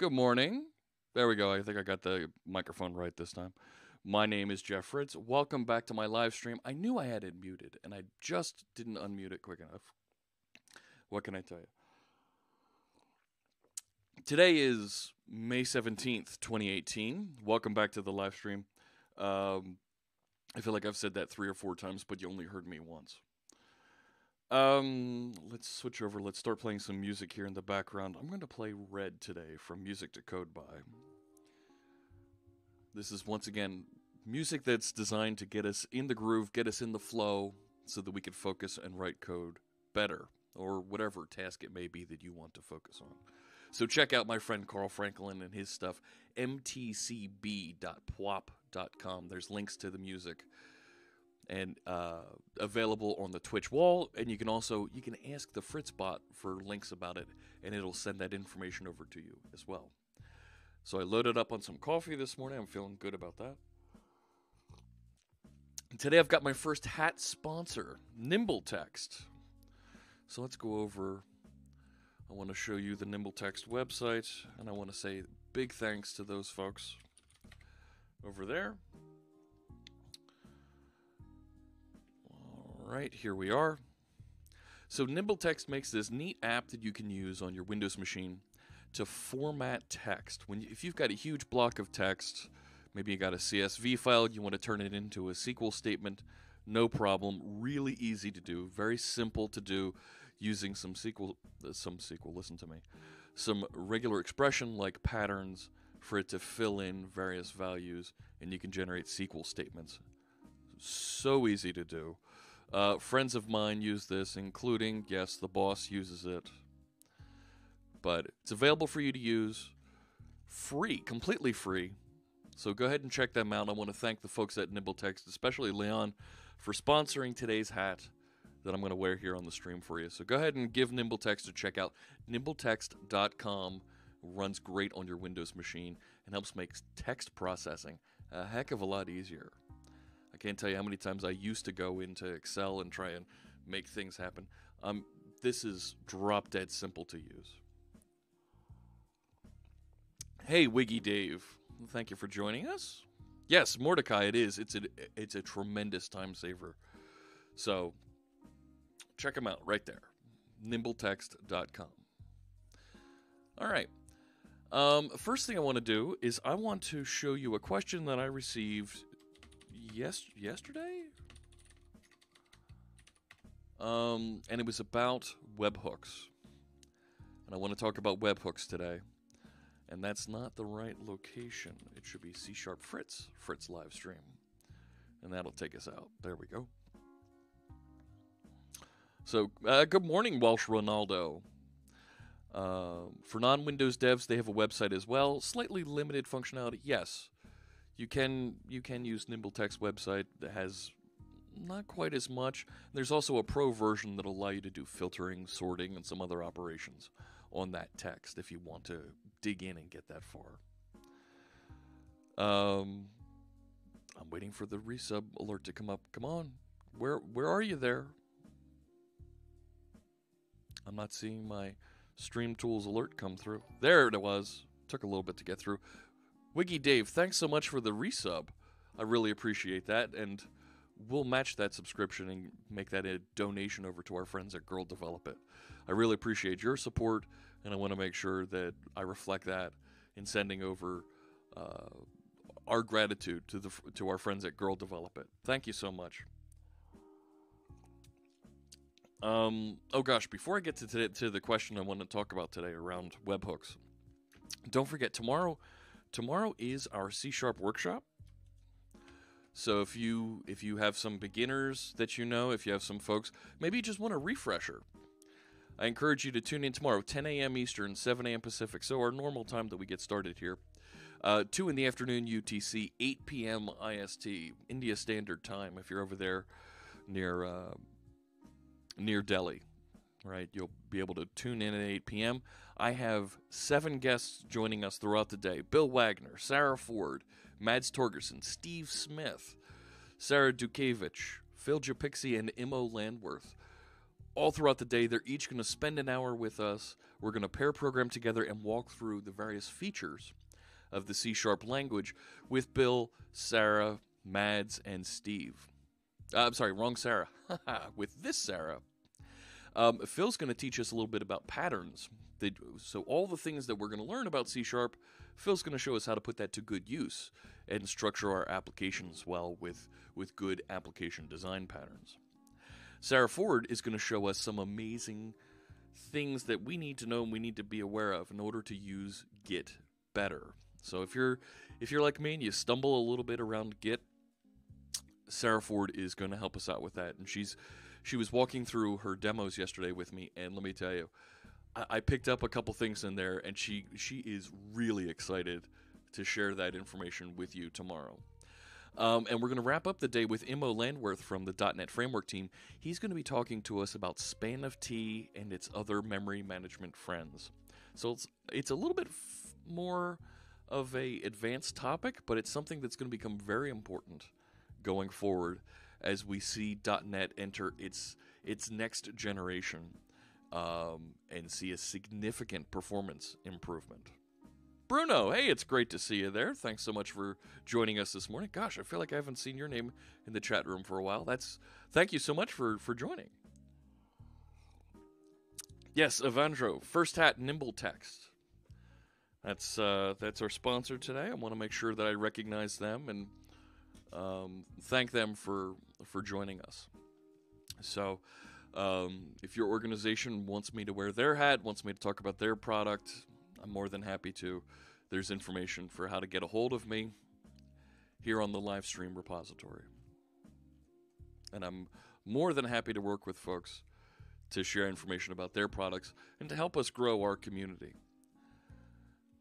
Good morning. There we go. I think I got the microphone right this time. My name is Jeff Fritz. Welcome back to my live stream. I knew I had it muted, and I just didn't unmute it quick enough. What can I tell you? Today is May 17th, 2018. Welcome back to the live stream. I feel like I've said that 3 or 4 times, but you only heard me once. Let's switch over. Let's start playing some music here in the background. I'm going to play Red today from Music to Code By. This is, once again, music that's designed to get us in the groove, get us in the flow, so that we can focus and write code better, or whatever task it may be that you want to focus on. So check out my friend Carl Franklin and his stuff, mtcb.pwop.com. There's links to the music and available on the Twitch wall, and you can ask the Fritzbot for links about it, and it'll send that information over to you as well. So I loaded up on some coffee this morning. I'm feeling good about that. Today I've got my first hat sponsor, NimbleText. So let's go over. I want to show you the NimbleText website, and I want to say big thanks to those folks over there. All right, here we are. So NimbleText makes this neat app that you can use on your Windows machine to format text. If you've got a huge block of text, maybe you got a CSV file, you want to turn it into a SQL statement, no problem. Really easy to do, very simple to do, using some regular expression like patterns for it to fill in various values, and you can generate SQL statements. So easy to do. Friends of mine use this, including, yes, the boss uses it. But it's available for you to use free, completely free. So go ahead and check them out. I want to thank the folks at NimbleText, especially Leon, for sponsoring today's hat that I'm going to wear here on the stream for you. So go ahead and give NimbleText a check out. NimbleText.com runs great on your Windows machine and helps make text processing a heck of a lot easier. I can't tell you how many times I used to go into Excel and try and make things happen. This is drop dead simple to use. Hey, Wiggy Dave. Thank you for joining us. Yes, Mordecai, it is. It's a tremendous time saver. So check them out right there. nimbletext.com. All right. First thing I want to do is I want to show you a question that I received yesterday? And it was about webhooks. And I want to talk about webhooks today. And that's not the right location. It should be C# Fritz live stream. And that'll take us out. There we go. So, good morning, Welsh Ronaldo. For non-Windows devs, they have a website as well. Slightly limited functionality, yes. You can use NimbleText website that has not quite as much. There's also a pro version that'll allow you to do filtering, sorting, and some other operations on that text if you want to dig in and get that far. I'm waiting for the resub alert to come up. Come on. Where are you there? I'm not seeing my Stream Tools alert come through. There it was. Took a little bit to get through. Wiggy Dave, thanks so much for the resub. I really appreciate that, and we'll match that subscription and make that a donation over to our friends at Girl Develop It. I really appreciate your support, and I want to make sure that I reflect that in sending over our gratitude to our friends at Girl Develop It. Thank you so much. Oh gosh, before I get to the question I want to talk about today around webhooks, don't forget tomorrow is our C# workshop. So if you have some beginners that you know, if you have some folks, maybe you just want a refresher, I encourage you to tune in tomorrow, 10 a.m. Eastern, 7 a.m. Pacific, so our normal time that we get started here. 2 in the afternoon UTC, 8 p.m. IST, India Standard Time, if you're over there near Delhi, right? You'll be able to tune in at 8 p.m. I have 7 guests joining us throughout the day. Bill Wagner, Sarah Ford, Mads Torgerson, Steve Smith, Sarah Dukevich, Phil Japixie, and Imo Landworth. All throughout the day, they're each going to spend an hour with us. We're going to pair program together and walk through the various features of the C# language with Bill, Sarah, Mads, and Steve. I'm sorry, wrong Sarah. With this Sarah. Phil's going to teach us a little bit about patterns. So all the things that we're going to learn about C#, Phil's going to show us how to put that to good use and structure our applications well with good application design patterns. Sarah Ford is going to show us some amazing things that we need to know and we need to be aware of in order to use Git better. So if you're like me and you stumble a little bit around Git, Sarah Ford is going to help us out with that. And she was walking through her demos yesterday with me, and let me tell you, I picked up a couple things in there, and she is really excited to share that information with you tomorrow. And we're going to wrap up the day with Imo Landworth from the .NET Framework team. He's going to be talking to us about span of T and its other memory management friends. So it's a little bit more of a advanced topic, but it's something that's going to become very important going forward as we see .NET enter its next generation and see a significant performance improvement. Bruno, hey, it's great to see you there. Thanks so much for joining us this morning. Gosh, I feel like I haven't seen your name in the chat room for a while. Thank you so much for joining. Yes, Evandro, First Hat NimbleText. That's our sponsor today. I want to make sure that I recognize them and thank them for joining us. So if your organization wants me to wear their hat, wants me to talk about their product, I'm more than happy to. There's information for how to get a hold of me here on the live stream repository. And I'm more than happy to work with folks to share information about their products and to help us grow our community.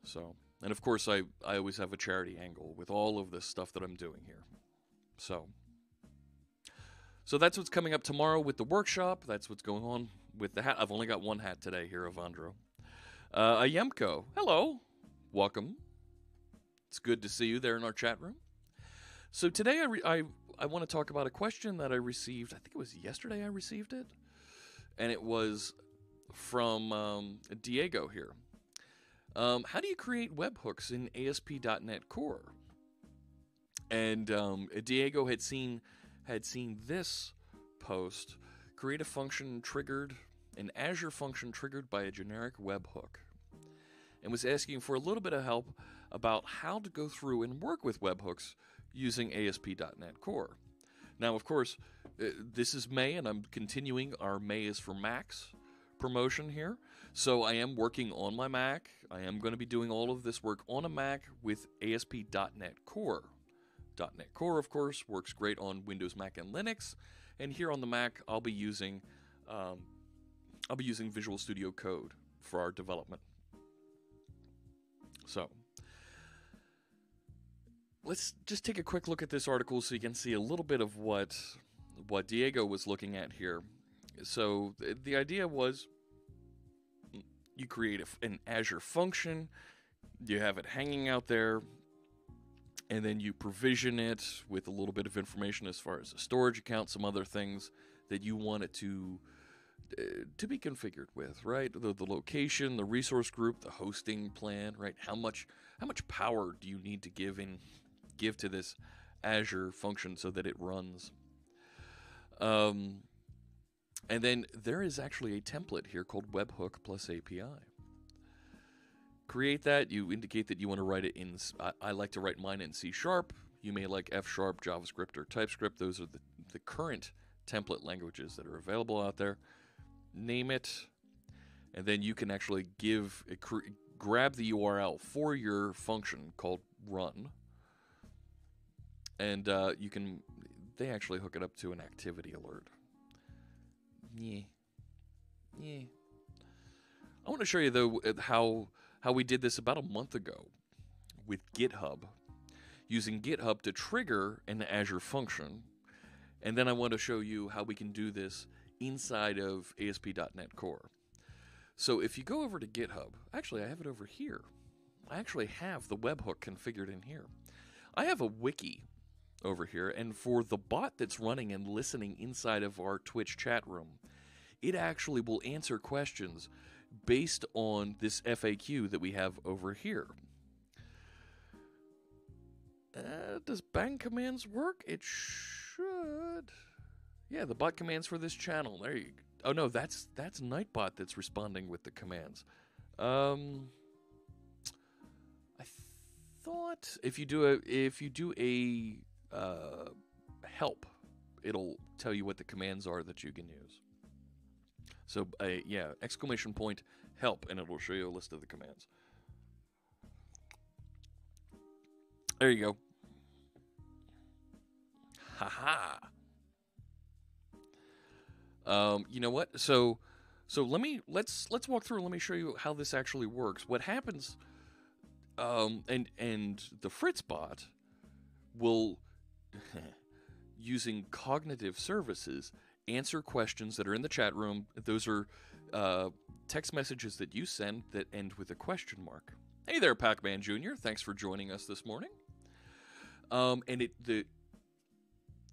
So, and of course, I always have a charity angle with all of this stuff that I'm doing here. So that's what's coming up tomorrow with the workshop. That's what's going on with the hat. I've only got one hat today here, Evandro. Ayemko, hello. Welcome. It's good to see you there in our chat room. So today I want to talk about a question that I received. I think it was yesterday I received it. And it was from Diego here. How do you create webhooks in ASP.NET Core? And Diego had seen this post, create a function triggered an Azure function triggered by a generic webhook, and was asking for a little bit of help about how to go through and work with webhooks using ASP.NET Core. Now, of course, this is May, and I'm continuing our May is for Macs promotion here. So I am working on my Mac. I am going to be doing all of this work on a Mac with ASP.NET Core. .NET Core, of course, works great on Windows, Mac, and Linux. And here on the Mac, I'll be using Visual Studio Code for our development. So let's just take a quick look at this article so you can see a little bit of what Diego was looking at here. So the idea was you create an Azure function, you have it hanging out there, and then you provision it with a little bit of information as far as a storage account, some other things that you want it to be configured with, right? The location, the resource group, the hosting plan, right? How much power do you need to give to this Azure function so that it runs? And then there is actually a template here called webhook plus API. Create that. You indicate that you want to write it in, I like to write mine in C#. You may like F#, JavaScript, or TypeScript. Those are the current template languages that are available out there. Name it, and then you can actually grab the URL for your function called run, and they actually hook it up to an activity alert. Yeah. I want to show you though how we did this about a month ago with GitHub, using GitHub to trigger an Azure function, and then I want to show you how we can do this inside of ASP.NET Core. So if you go over to GitHub, actually I have it over here. I actually have the webhook configured in here. I have a wiki over here, and for the bot that's running and listening inside of our Twitch chat room, it actually will answer questions based on this FAQ that we have over here. Does bang commands work? It should. Yeah, the bot commands for this channel. There you go. Oh no, that's Nightbot that's responding with the commands. I thought if you do a help, it'll tell you what the commands are that you can use. So yeah, exclamation point help, and it'll show you a list of the commands. There you go. Haha. You know what? So let's walk through. Let me show you how this actually works. What happens? And the Fritz bot will, using cognitive services, answer questions that are in the chat room. Those are text messages that you send that end with a question mark. Hey there, Pac-Man Jr. Thanks for joining us this morning. And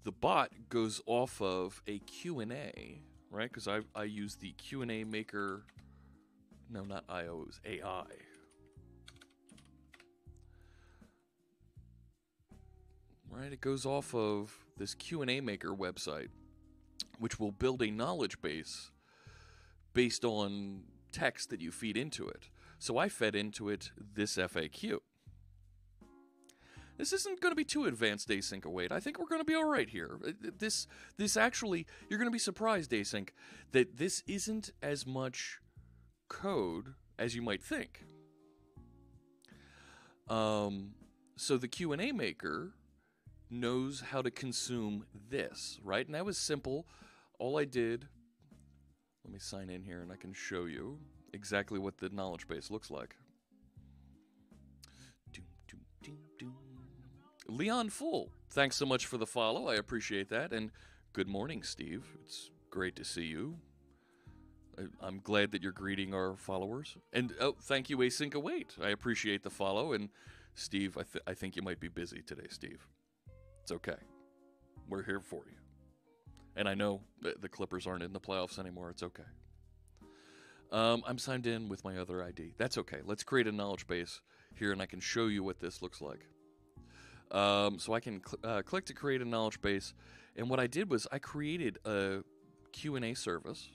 the bot goes off of a Q&A, right? Because I use the Q&A maker. No, not IO. It was AI. Right? It goes off of this Q&A maker website, which will build a knowledge base based on text that you feed into it. So I fed into it this FAQ. This isn't going to be too advanced, async await. I think we're going to be all right here. This actually, you're going to be surprised, async, that this isn't as much code as you might think. So the Q&A maker knows how to consume this, right? And that was simple. All I did, let me sign in here and I can show you exactly what the knowledge base looks like. Leon Full, thanks so much for the follow. I appreciate that. And good morning, Steve. It's great to see you. I'm glad that you're greeting our followers. And oh, thank you, Async Await. I appreciate the follow. And Steve, I think you might be busy today, Steve. It's okay. We're here for you. And I know that the Clippers aren't in the playoffs anymore. It's okay. I'm signed in with my other ID. That's okay. Let's create a knowledge base here, and I can show you what this looks like. So I can click to create a knowledge base, and what I did was I created a Q&A service,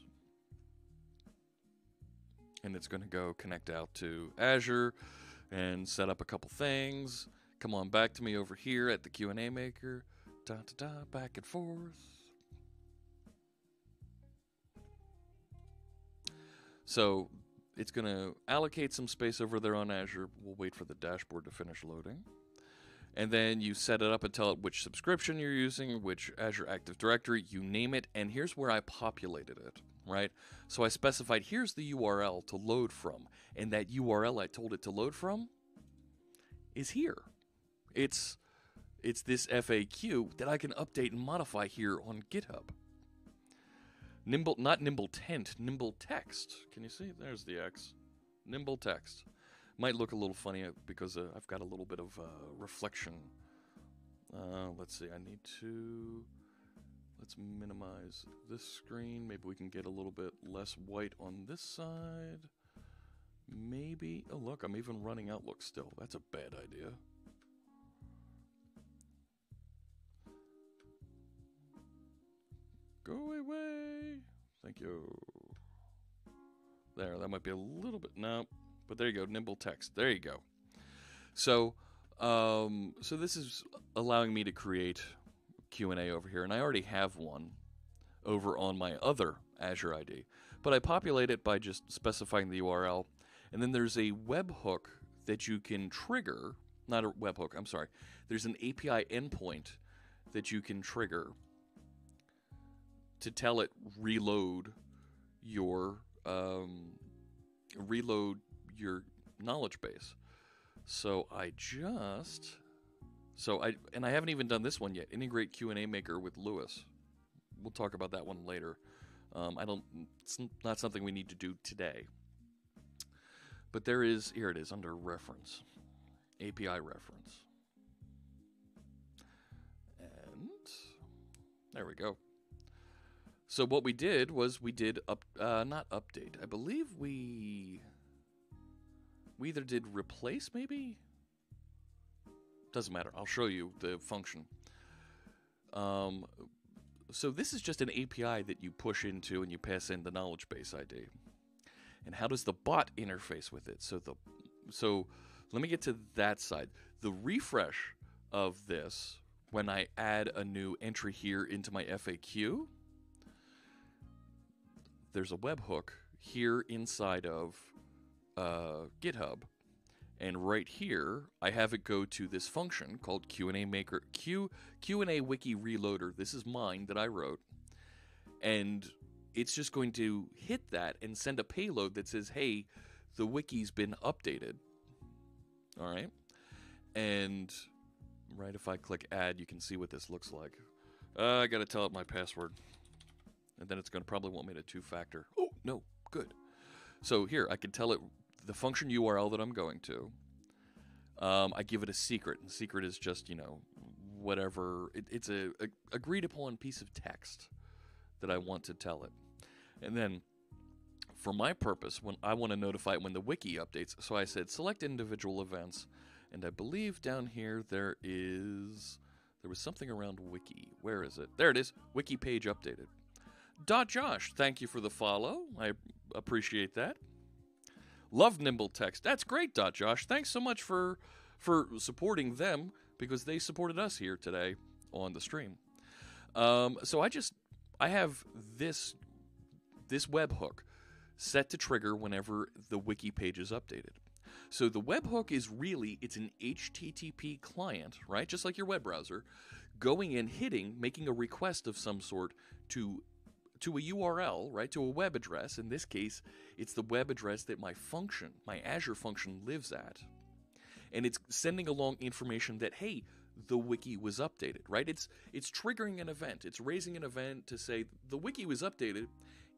and it's going to go connect out to Azure and set up a couple things. Come on back to me over here at the Q&A maker. Back and forth. So it's going to allocate some space over there on Azure. We'll wait for the dashboard to finish loading. And then you set it up and tell it which subscription you're using, which Azure Active Directory, you name it, and here's where I populated it, right? So I specified here's the URL to load from, and that URL I told it to load from is here. It's this FAQ that I can update and modify here on GitHub. Not nimble tent, nimble text. Can you see? There's the X. Nimble text. Might look a little funny because I've got a little bit of reflection. Let's see, let's minimize this screen. Maybe we can get a little bit less white on this side. Maybe, oh look, I'm even running Outlook still. That's a bad idea. Go away. Thank you. There, that might be a little bit, no. But there you go, nimble text. There you go. So, so this is allowing me to create Q&A over here, and I already have one over on my other Azure ID. But I populate it by just specifying the URL, and then there's a webhook that you can trigger. Not a webhook, I'm sorry. There's an API endpoint that you can trigger to tell it reload your knowledge base. So I haven't even done this one yet. Integrate Q&A maker with Lewis. We'll talk about that one later. It's not something we need to do today. But here it is under reference, API reference. And there we go. So what we did was not update. I believe we either did replace, maybe? Doesn't matter. I'll show you the function. So this is just an API that you push into and you pass in the knowledge base ID. And how does the bot interface with it? So let me get to that side. The refresh of this, when I add a new entry here into my FAQ, there's a webhook here inside of GitHub, and right here I have it go to this function called Q&A maker Q&A wiki reloader. This is mine that I wrote, and it's just going to hit that and send a payload that says, hey, the wiki's been updated. All right, and right, if I click add, you can see what this looks like. I gotta tell it my password. And then it's going to probably want me to two-factor. Oh, no, good. So here, I can tell it the function URL that I'm going to. I give it a secret. And secret is just, whatever. It's a agreed-upon piece of text that I want to tell it. And then, for my purpose, when I want to notify it when the wiki updates, so I said select individual events. And I believe down here there was something around wiki. Where is it? There it is. Wiki page updated. Josh, thank you for the follow. I appreciate that. Love Nimble Text. That's great, Josh. Thanks so much for supporting them, because they supported us here today on the stream. So I have this webhook set to trigger whenever the wiki page is updated. So the webhook is it's an HTTP client, right? Just like your web browser, going in, making a request of some sort to a URL, right, to a web address. In this case, it's the web address that my Azure function lives at. And it's sending along information that, hey, the wiki was updated, right? It's triggering an event. It's raising an event to say, the wiki was updated.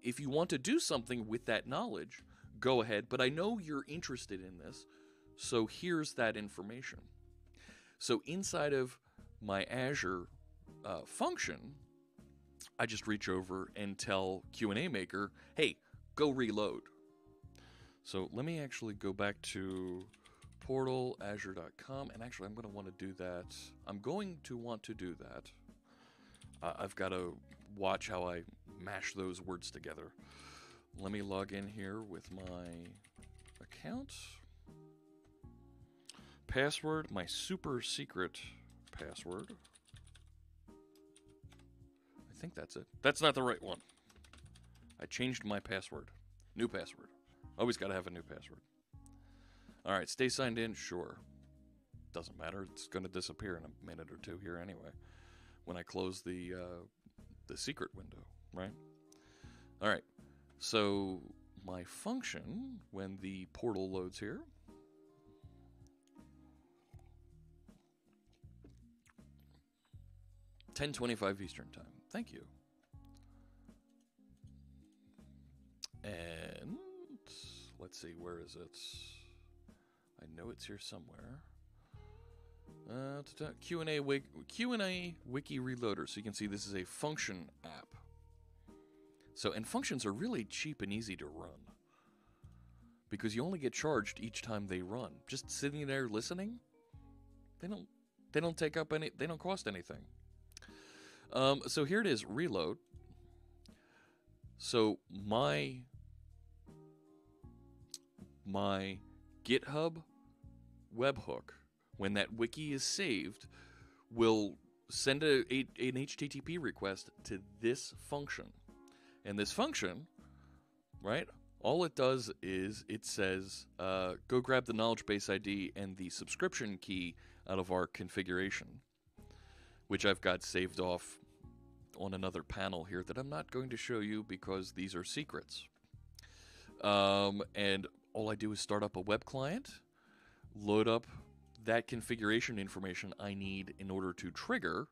If you want to do something with that knowledge, go ahead. But I know you're interested in this, so here's that information. So inside of my Azure function, I just reach over and tell Q&A maker, hey, go reload. So let me actually go back to portalazure.com, and actually I'm going to want to do that. I've got to watch how I mash those words together. let me log in here with my account. Password, my super secret password. I think that's it. That's not the right one. I changed my password. New password. Always got to have a new password. All right, stay signed in. Sure. Doesn't matter. It's going to disappear in a minute or two here anyway. When I close the secret window, right? All right. So my function when the portal loads here. 10:25 Eastern Time. Thank you. And let's see, where is it? I know it's here somewhere. Q&A Wiki Reloader. So you can see this is a function app. So, and functions are really cheap and easy to run because you only get charged each time they run. Just sitting there listening, they don't take up any. They don't cost anything. So here it is, reload. So my GitHub webhook, when that wiki is saved, will send an HTTP request to this function. And this function, right, all it does is it says, go grab the knowledge base ID and the subscription key out of our configuration, which I've got saved off on another panel here that I'm not going to show you because these are secrets. And all I do is start up a web client, load up that configuration information I need in order to trigger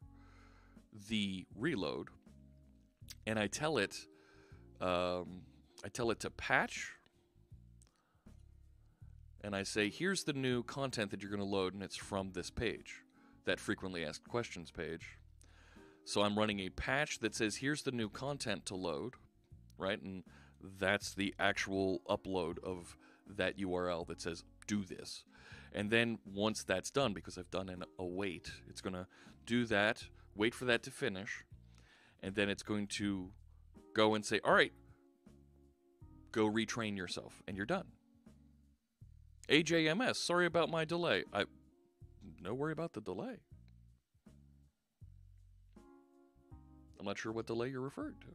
the reload, and I tell it to patch, and I say, here's the new content that you're going to load, and it's from this page, that frequently asked questions page. So I'm running a patch that says, here's the new content to load, right? And that's the actual upload of that URL that says, do this. And then once that's done, because I've done an await, it's going to do that, wait for that to finish, and then it's going to go and say, all right, go retrain yourself, and you're done. AJMS, sorry about my delay. No worry about the delay. I'm not sure what delay you're referring to,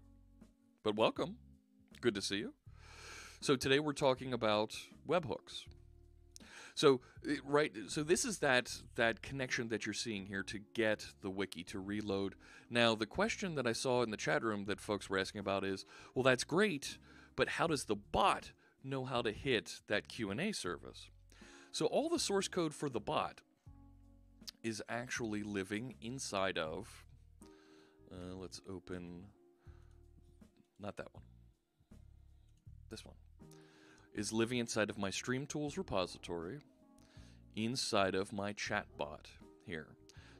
but welcome. Good to see you. So today we're talking about webhooks. So this is that connection that you're seeing here to get the wiki to reload. Now, the question that I saw in the chat room that folks were asking about is, well, that's great, but how does the bot know how to hit that Q&A service? So all the source code for the bot is actually living inside of, let's open, not that one, this one, is living inside of my Stream Tools repository, inside of my chat bot here.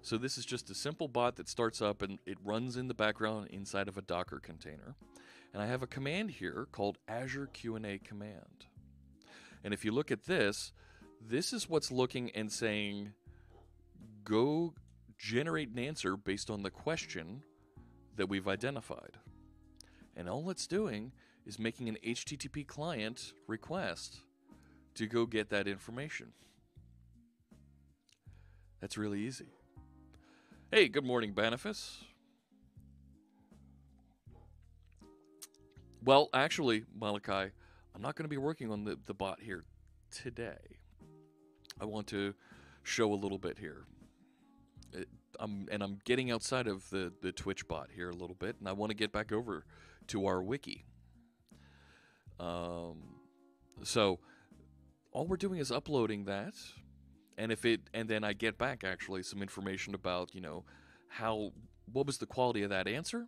So this is just a simple bot that starts up and it runs in the background inside of a Docker container. And I have a command here called Azure Q&A command. And if you look at this, this is what's looking and saying, go generate an answer based on the question that we've identified. And all it's doing is making an HTTP client request to go get that information. That's really easy. Hey, good morning, Benefice. Well, actually, Malachi, I'm not going to be working on the bot here today. I want to show a little bit here. I'm getting outside of the Twitch bot here a little bit, and I want to get back over to our wiki. So all we're doing is uploading that, and then I get back actually some information about, what was the quality of that answer,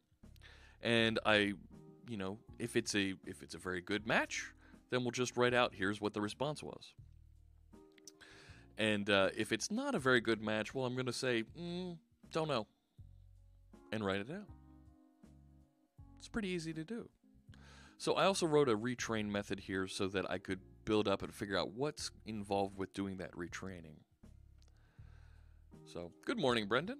and if it's a very good match, then we'll just write out, here's what the response was. And if it's not a very good match, well, I'm going to say, don't know, and write it out. It's pretty easy to do. So I also wrote a retrain method here so that I could build up and figure out what's involved with doing that retraining. So, good morning, Brendan.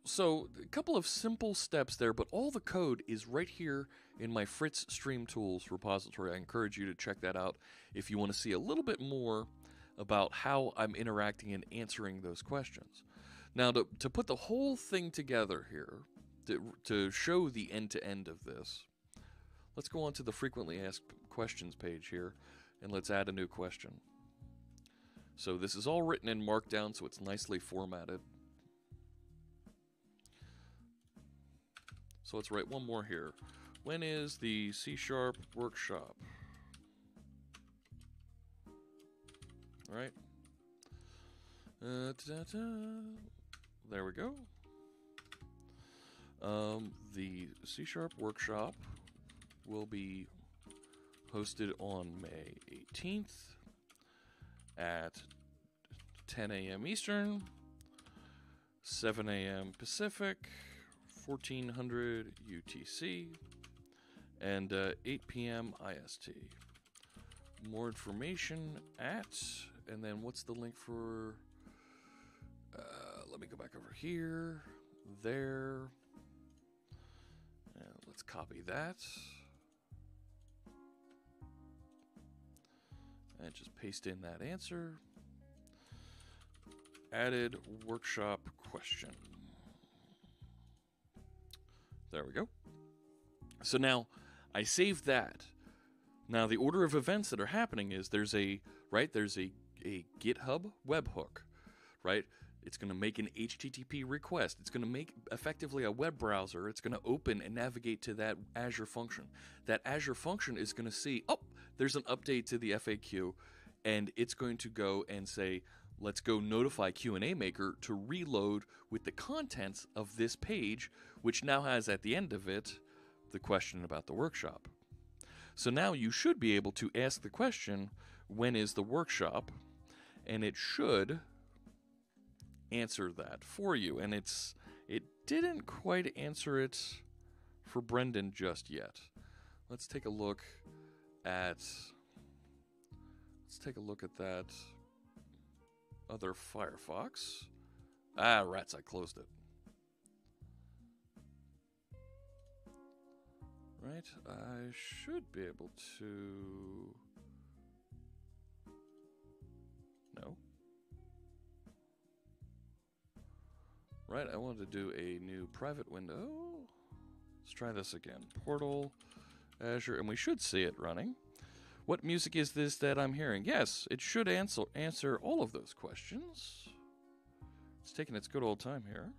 So a couple of simple steps there, but all the code is right here in my Fritz Stream Tools repository. I encourage you to check that out if you want to see a little bit more about how I'm interacting and answering those questions. Now, to put the whole thing together here, to show the end-to-end of this, let's go on to the frequently asked questions page here, and let's add a new question. So this is all written in Markdown, so it's nicely formatted. So let's write one more here. When is the C# workshop? All right. There we go. The C# workshop will be hosted on May 18th at 10 a.m. Eastern, 7 a.m. Pacific, 1400 UTC, and 8 p.m. IST. More information at, and then what's the link for, let me go back over here, there, and let's copy that, and just paste in that answer. Added workshop question. There we go. So now I saved that. Now the order of events that are happening is there's a GitHub webhook, right? It's going to make an HTTP request. It's going to make effectively a web browser. It's going to open and navigate to that Azure function. That Azure function is going to see, oh, there's an update to the FAQ, and it's going to go and say, let's go notify Q&A Maker to reload with the contents of this page, which now has at the end of it the question about the workshop. So now you should be able to ask the question, when is the workshop? And it should answer that for you. And it didn't quite answer it for Brendan just yet. Let's take a look at that other Firefox. Ah, rats, I closed it. Right, I should be able to... No. Right, I wanted to do a new private window. Let's try this again. Portal, Azure, and we should see it running. What music is this that I'm hearing? Yes, it should answer all of those questions. It's taking its good old time here.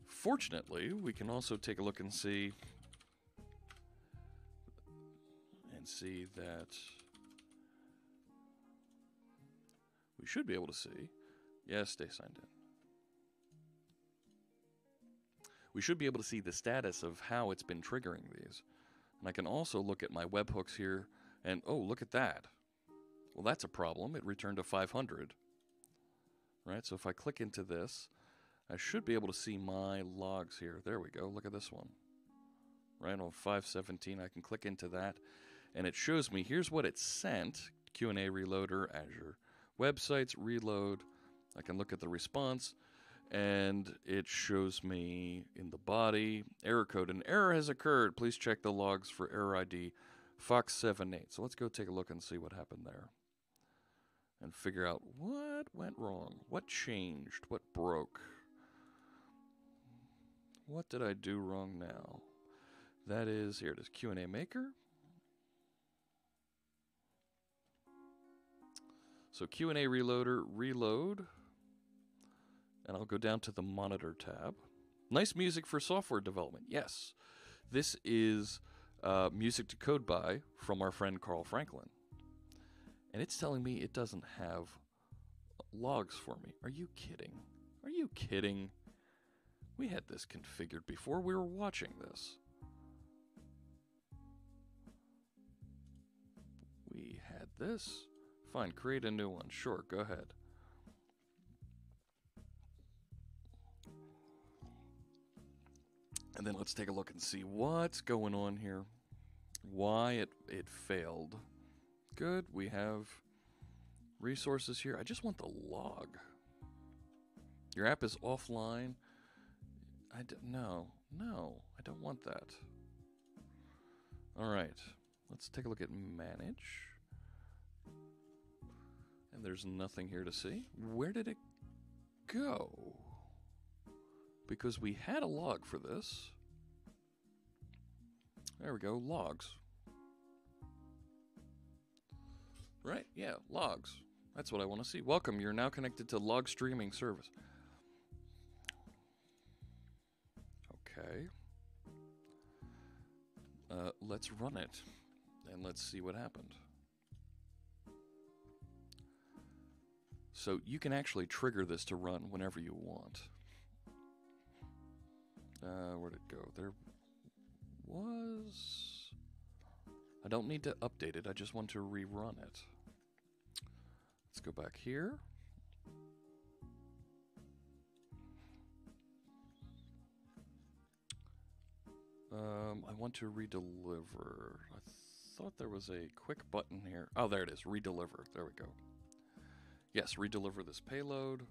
Fortunately, we can also take a look and see that we should be able to see. Yes, stay signed in. We should be able to see the status of how it's been triggering these. And I can also look at my webhooks here and, oh, look at that. Well, that's a problem. It returned a 500. Right, so if I click into this, I should be able to see my logs here. There we go. Look at this one. Right on 517, I can click into that, and it shows me, here's what it sent. Q&A Reloader, Azure Websites, Reload. I can look at the response, and it shows me in the body, error code. An error has occurred. Please check the logs for error ID Fox78. So let's go take a look and see what happened there. And figure out what went wrong. What changed? What broke? What did I do wrong now? That is, here it is, Q&A Maker. So Q&A Reloader, reload. And I'll go down to the Monitor tab. Nice music for software development. Yes. This is music to code by from our friend Carl Franklin. And it's telling me it doesn't have logs for me. Are you kidding? Are you kidding? We had this configured before we were watching this. We had this. Fine, create a new one. Sure, go ahead. And then let's take a look and see what's going on here. Why it failed. Good, we have resources here. I just want the log. Your app is offline. No, I don't want that. All right, let's take a look at manage. And there's nothing here to see. Where did it go? Because we had a log for this. There we go, logs. Right, yeah, logs. That's what I want to see. Welcome, you're now connected to log streaming service. Okay. Let's run it, and let's see what happened. So you can actually trigger this to run whenever you want. Where'd it go? There was... I don't need to update it, I just want to rerun it. Let's go back here. I want to redeliver. I thought there was a quick button here. Oh, there it is. Redeliver. There we go. Yes, redeliver this payload.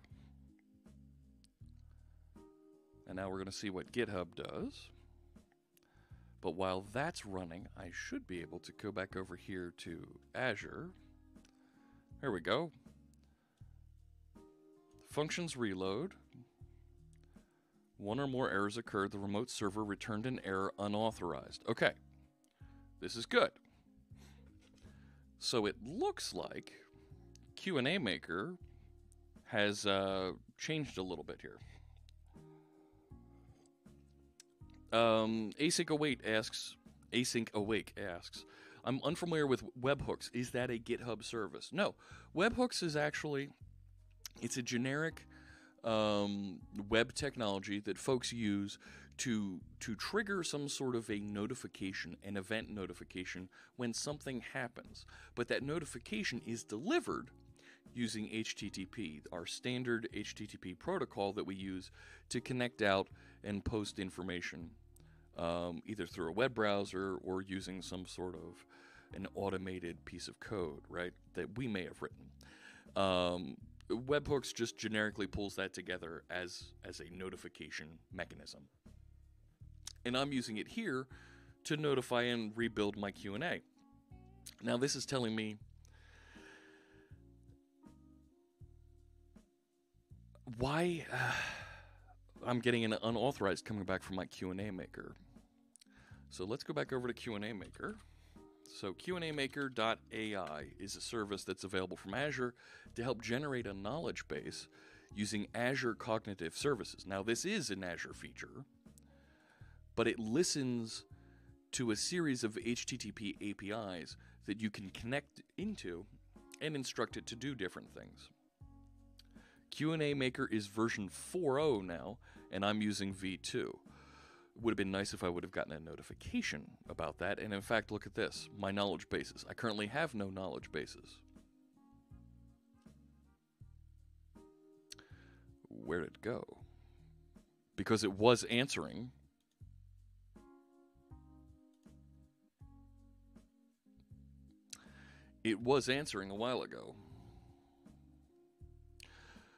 And now we're going to see what GitHub does. But while that's running, I should be able to go back over here to Azure. There we go. Functions reload. One or more errors occurred. The remote server returned an error unauthorized. Okay. This is good. So it looks like Q&A Maker has changed a little bit here. Async Awake asks, I'm unfamiliar with WebHooks. Is that a GitHub service? No. WebHooks is actually, it's a generic web technology that folks use to trigger some sort of a notification, an event notification, when something happens. But that notification is delivered using HTTP, our standard HTTP protocol that we use to connect out and post information, either through a web browser or using some sort of an automated piece of code, right, that we may have written. Webhooks just generically pulls that together as a notification mechanism. And I'm using it here to notify and rebuild my Q&A. Now this is telling me why I'm getting an unauthorized coming back from my Q&A Maker. So let's go back over to Q&A Maker. So QAMaker.ai is a service that's available from Azure to help generate a knowledge base using Azure Cognitive Services. Now this is an Azure feature, but it listens to a series of HTTP APIs that you can connect into and instruct it to do different things. Q&A Maker is version 4.0 now, and I'm using V2. Would have been nice if I would have gotten a notification about that. And in fact, look at this, my knowledge bases. I currently have no knowledge bases. Where did it go? Because it was answering. It was answering a while ago.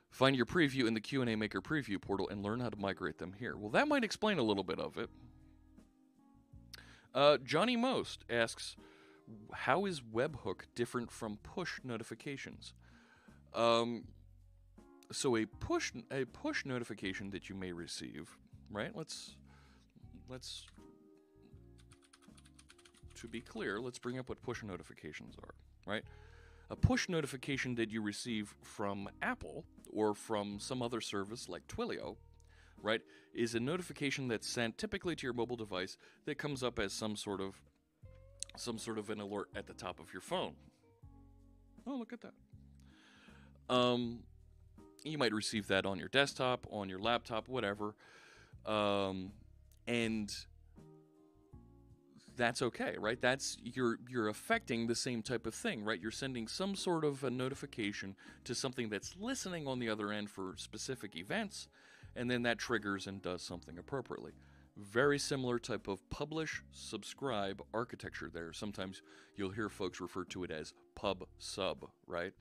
Find your preview in the Q&A Maker preview portal and learn how to migrate them here. Well, that might explain a little bit of it. Johnny Most asks, how is webhook different from push notifications? So a push notification that you may receive, right? Let's to be clear, let's bring up what push notifications are, right? A push notification that you receive from Apple or from some other service like Twilio, right, is a notification that's sent typically to your mobile device that comes up as some sort of an alert at the top of your phone. Oh, look at that. You might receive that on your desktop, on your laptop, whatever, and that's okay, right? That's you're affecting the same type of thing, right? You're sending some sort of a notification to something that's listening on the other end for specific events, and then that triggers and does something appropriately. Very similar type of publish, subscribe architecture there. Sometimes you'll hear folks refer to it as pub sub, right?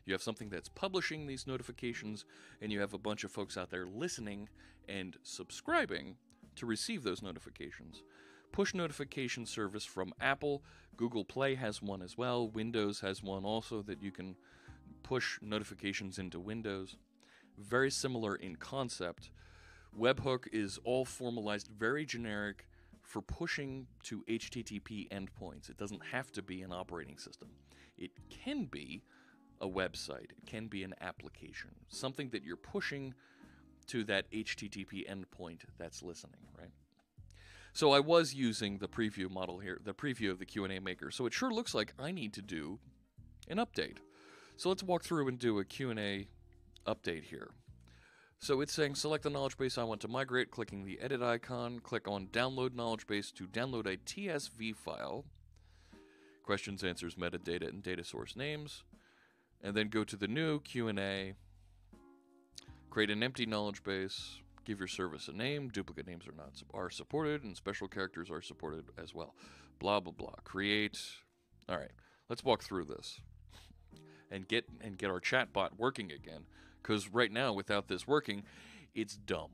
You have something that's publishing these notifications, and you have a bunch of folks out there listening and subscribing to receive those notifications. Push notification service from Apple. Google Play has one as well. Windows has one also that you can push notifications into Windows. Very similar in concept. WebHook is all formalized, very generic for pushing to HTTP endpoints. It doesn't have to be an operating system. It can be a website. It can be an application. Something that you're pushing to that HTTP endpoint that's listening, right? So I was using the preview model here, the preview of the Q&A maker. So it sure looks like I need to do an update. So let's walk through and do a Q&A update here. So it's saying select the knowledge base I want to migrate, clicking the edit icon, click on download knowledge base to download a TSV file, questions, answers, metadata, and data source names, and then go to the new Q&A, create an empty knowledge base, give your service a name, duplicate names are supported, and special characters are supported as well. Blah, blah, blah. Create. All right, let's walk through this and get our chatbot working again. Because right now, without this working, it's dumb.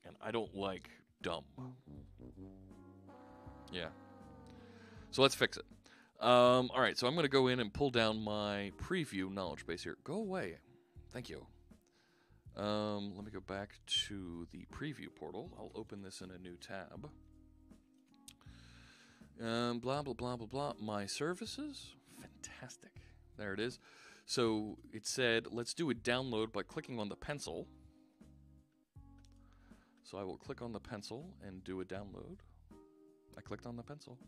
And I don't like dumb. Yeah. So let's fix it. All right, so I'm going to go in and pull down my preview knowledge base here. Go away. Thank you. Let me go back to the preview portal. I'll open this in a new tab. Blah, blah, blah, blah, blah. My services. Fantastic. There it is. So it said, let's do a download by clicking on the pencil. So I will click on the pencil and do a download. I clicked on the pencil.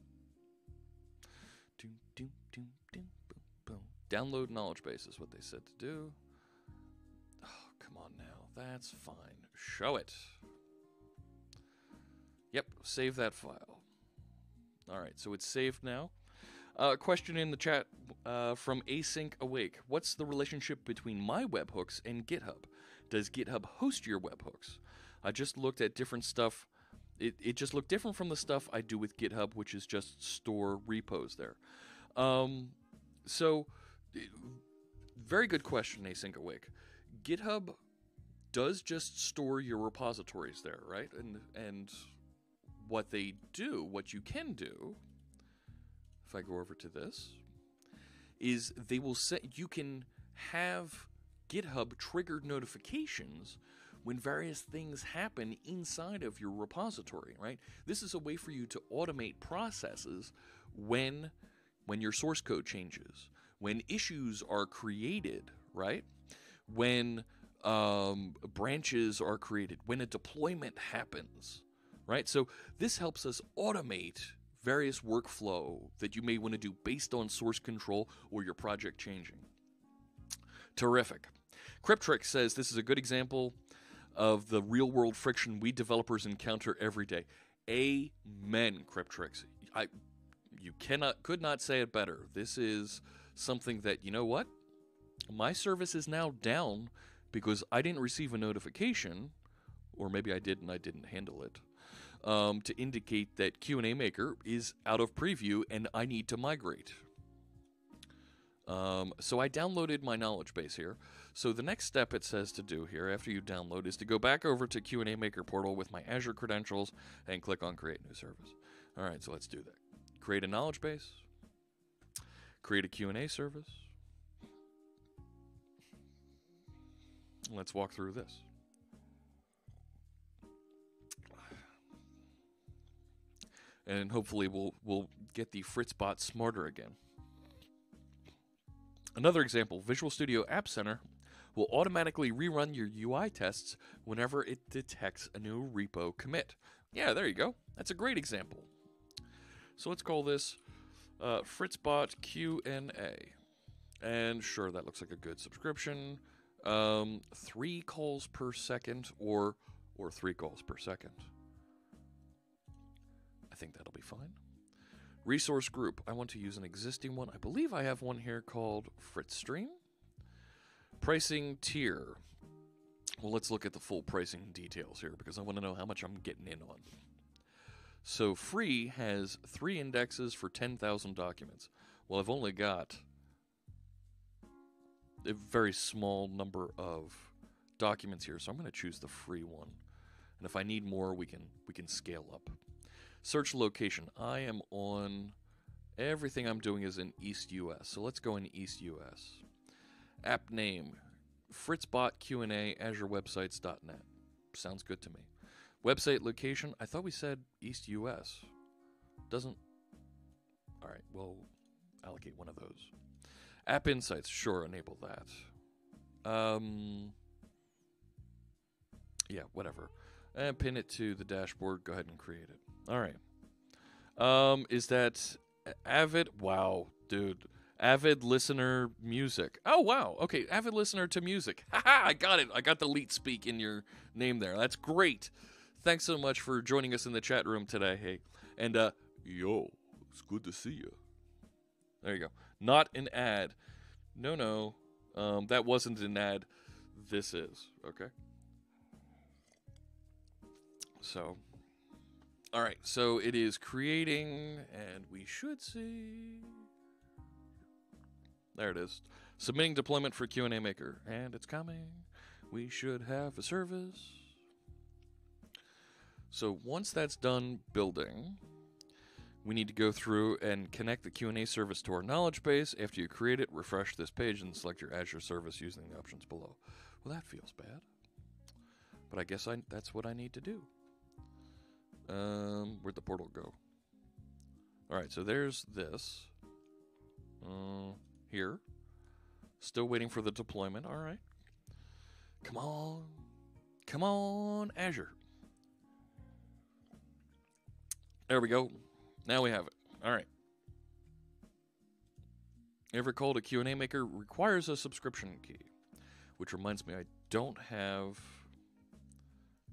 Doom, doom, doom, doom, boom, boom. Download knowledge base is what they said to do. Oh, come on now. That's fine. Show it. Yep, save that file. All right, so it's saved now. Question in the chat from Async Awake. What's the relationship between my webhooks and GitHub? Does GitHub host your webhooks? I just looked at different stuff. It just looked different from the stuff I do with GitHub, which is just store repos there. So, very good question, Async Awake. GitHub does just store your repositories there, right? And what they do, what you can do, if I go over to this, is they will set, you can have GitHub triggered notifications when various things happen inside of your repository, right? This is a way for you to automate processes when your source code changes, when issues are created, right? When branches are created, when a deployment happens, right? So this helps us automate various workflow that you may want to do based on source control or your project changing. Terrific. Cryptrix says this is a good example of the real-world friction we developers encounter every day. Amen, Cryptrix. You could not say it better. This is something that, you know what? My service is now down because I didn't receive a notification, or maybe I did and I didn't handle it, to indicate that Q&A Maker is out of preview and I need to migrate. So I downloaded my knowledge base here. So the next step it says to do here after you download is to go back over to Q&A Maker portal with my Azure credentials and click on Create New Service. All right, so let's do that. Create a knowledge base. Create a Q&A service. Let's walk through this. And hopefully we'll get the Fritzbot smarter again. Another example, Visual Studio App Center will automatically rerun your UI tests whenever it detects a new repo commit. Yeah, there you go. That's a great example. So let's call this Fritzbot Q&A. And sure, that looks like a good subscription. 3 calls per second or 3 calls per second. I think that'll be fine. Resource group. I want to use an existing one. I believe I have one here called FritzStream. Pricing tier. Well, let's look at the full pricing details here because I want to know how much I'm getting in on. So free has 3 indexes for 10,000 documents. Well, I've only got a very small number of documents here, so I'm going to choose the free one. And if I need more, we can scale up. Search location. I am on, everything I'm doing is in East US. So let's go in East US. App name, Fritzbot Q&A, AzureWebsites.net. Sounds good to me. Website location, I thought we said East US. Doesn't. All right, we'll allocate one of those. App Insights, sure, enable that. Yeah, whatever. And pin it to the dashboard. Go ahead and create it. All right. Is that Avid? Wow, dude. Avid listener music. Oh, wow. Okay, avid listener to music. Haha, I got it. I got the leet speak in your name there. That's great. Thanks so much for joining us in the chat room today. Hey, and yo, it's good to see you. There you go. Not an ad. No. That wasn't an ad. This is. Okay. So, all right. So it is creating, and we should see. There it is. Submitting deployment for Q&A Maker, and it's coming. We should have a service. So once that's done building, we need to go through and connect the Q&A service to our knowledge base. After you create it, refresh this page and select your Azure service using the options below. Well, that feels bad. But I guess that's what I need to do. Where'd the portal go? All right, so there's this. Here. Still waiting for the deployment. All right. Come on. Come on, Azure. There we go. Now we have it. All right. Ever called a Q&A Maker requires a subscription key. Which reminds me, I don't have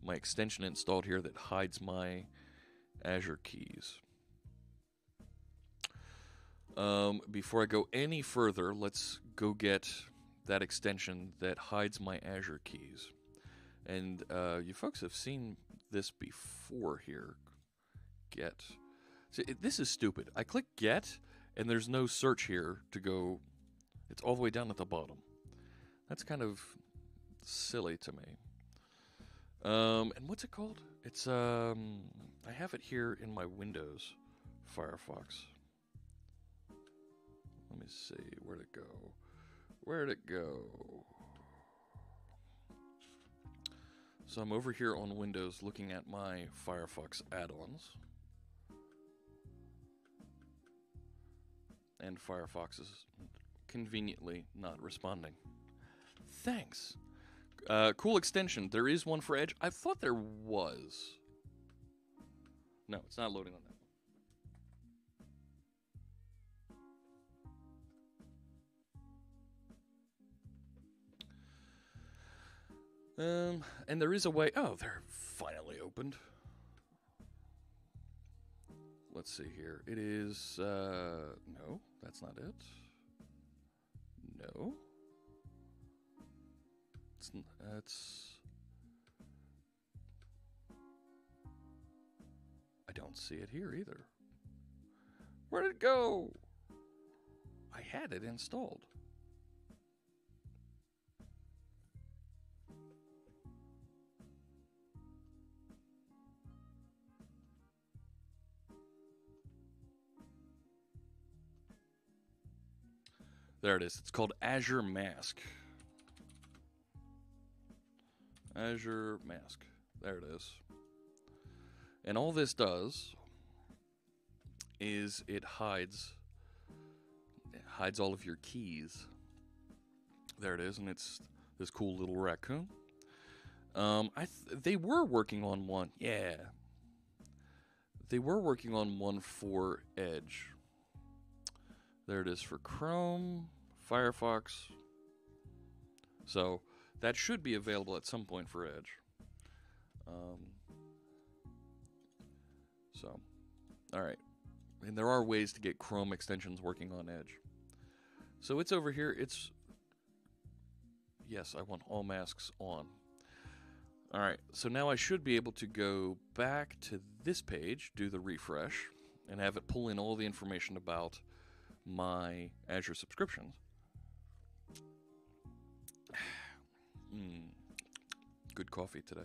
my extension installed here that hides my Azure keys. Before I go any further, let's go get that extension that hides my Azure keys. And you folks have seen this before here. Get. See, this is stupid. I click get, and there's no search here to go. It's all the way down at the bottom. That's kind of silly to me. And what's it called? It's I have it here in my Windows Firefox. Let me see, where'd it go? Where'd it go? So I'm over here on Windows looking at my Firefox add-ons. And Firefox is conveniently not responding. Thanks. Cool extension. There is one for Edge. I thought there was. No, it's not loading on that one. And there is a way. Oh, they're finally opened. Let's see here. It is. No, that's not it. No. That's. I don't see it here either. Where did it go? I had it installed. There it is. It's called Azure Mask. Azure Mask. There it is. And all this does is it hides all of your keys. There it is, and it's this cool little raccoon. They were working on one. Yeah. They were working on one for Edge. There it is for Chrome, Firefox. So that should be available at some point for Edge. All right. And there are ways to get Chrome extensions working on Edge. So it's over here. It's, yes, I want all masks on. All right. So now I should be able to go back to this page, do the refresh, and have it pull in all the information about my Azure subscriptions. Good coffee today.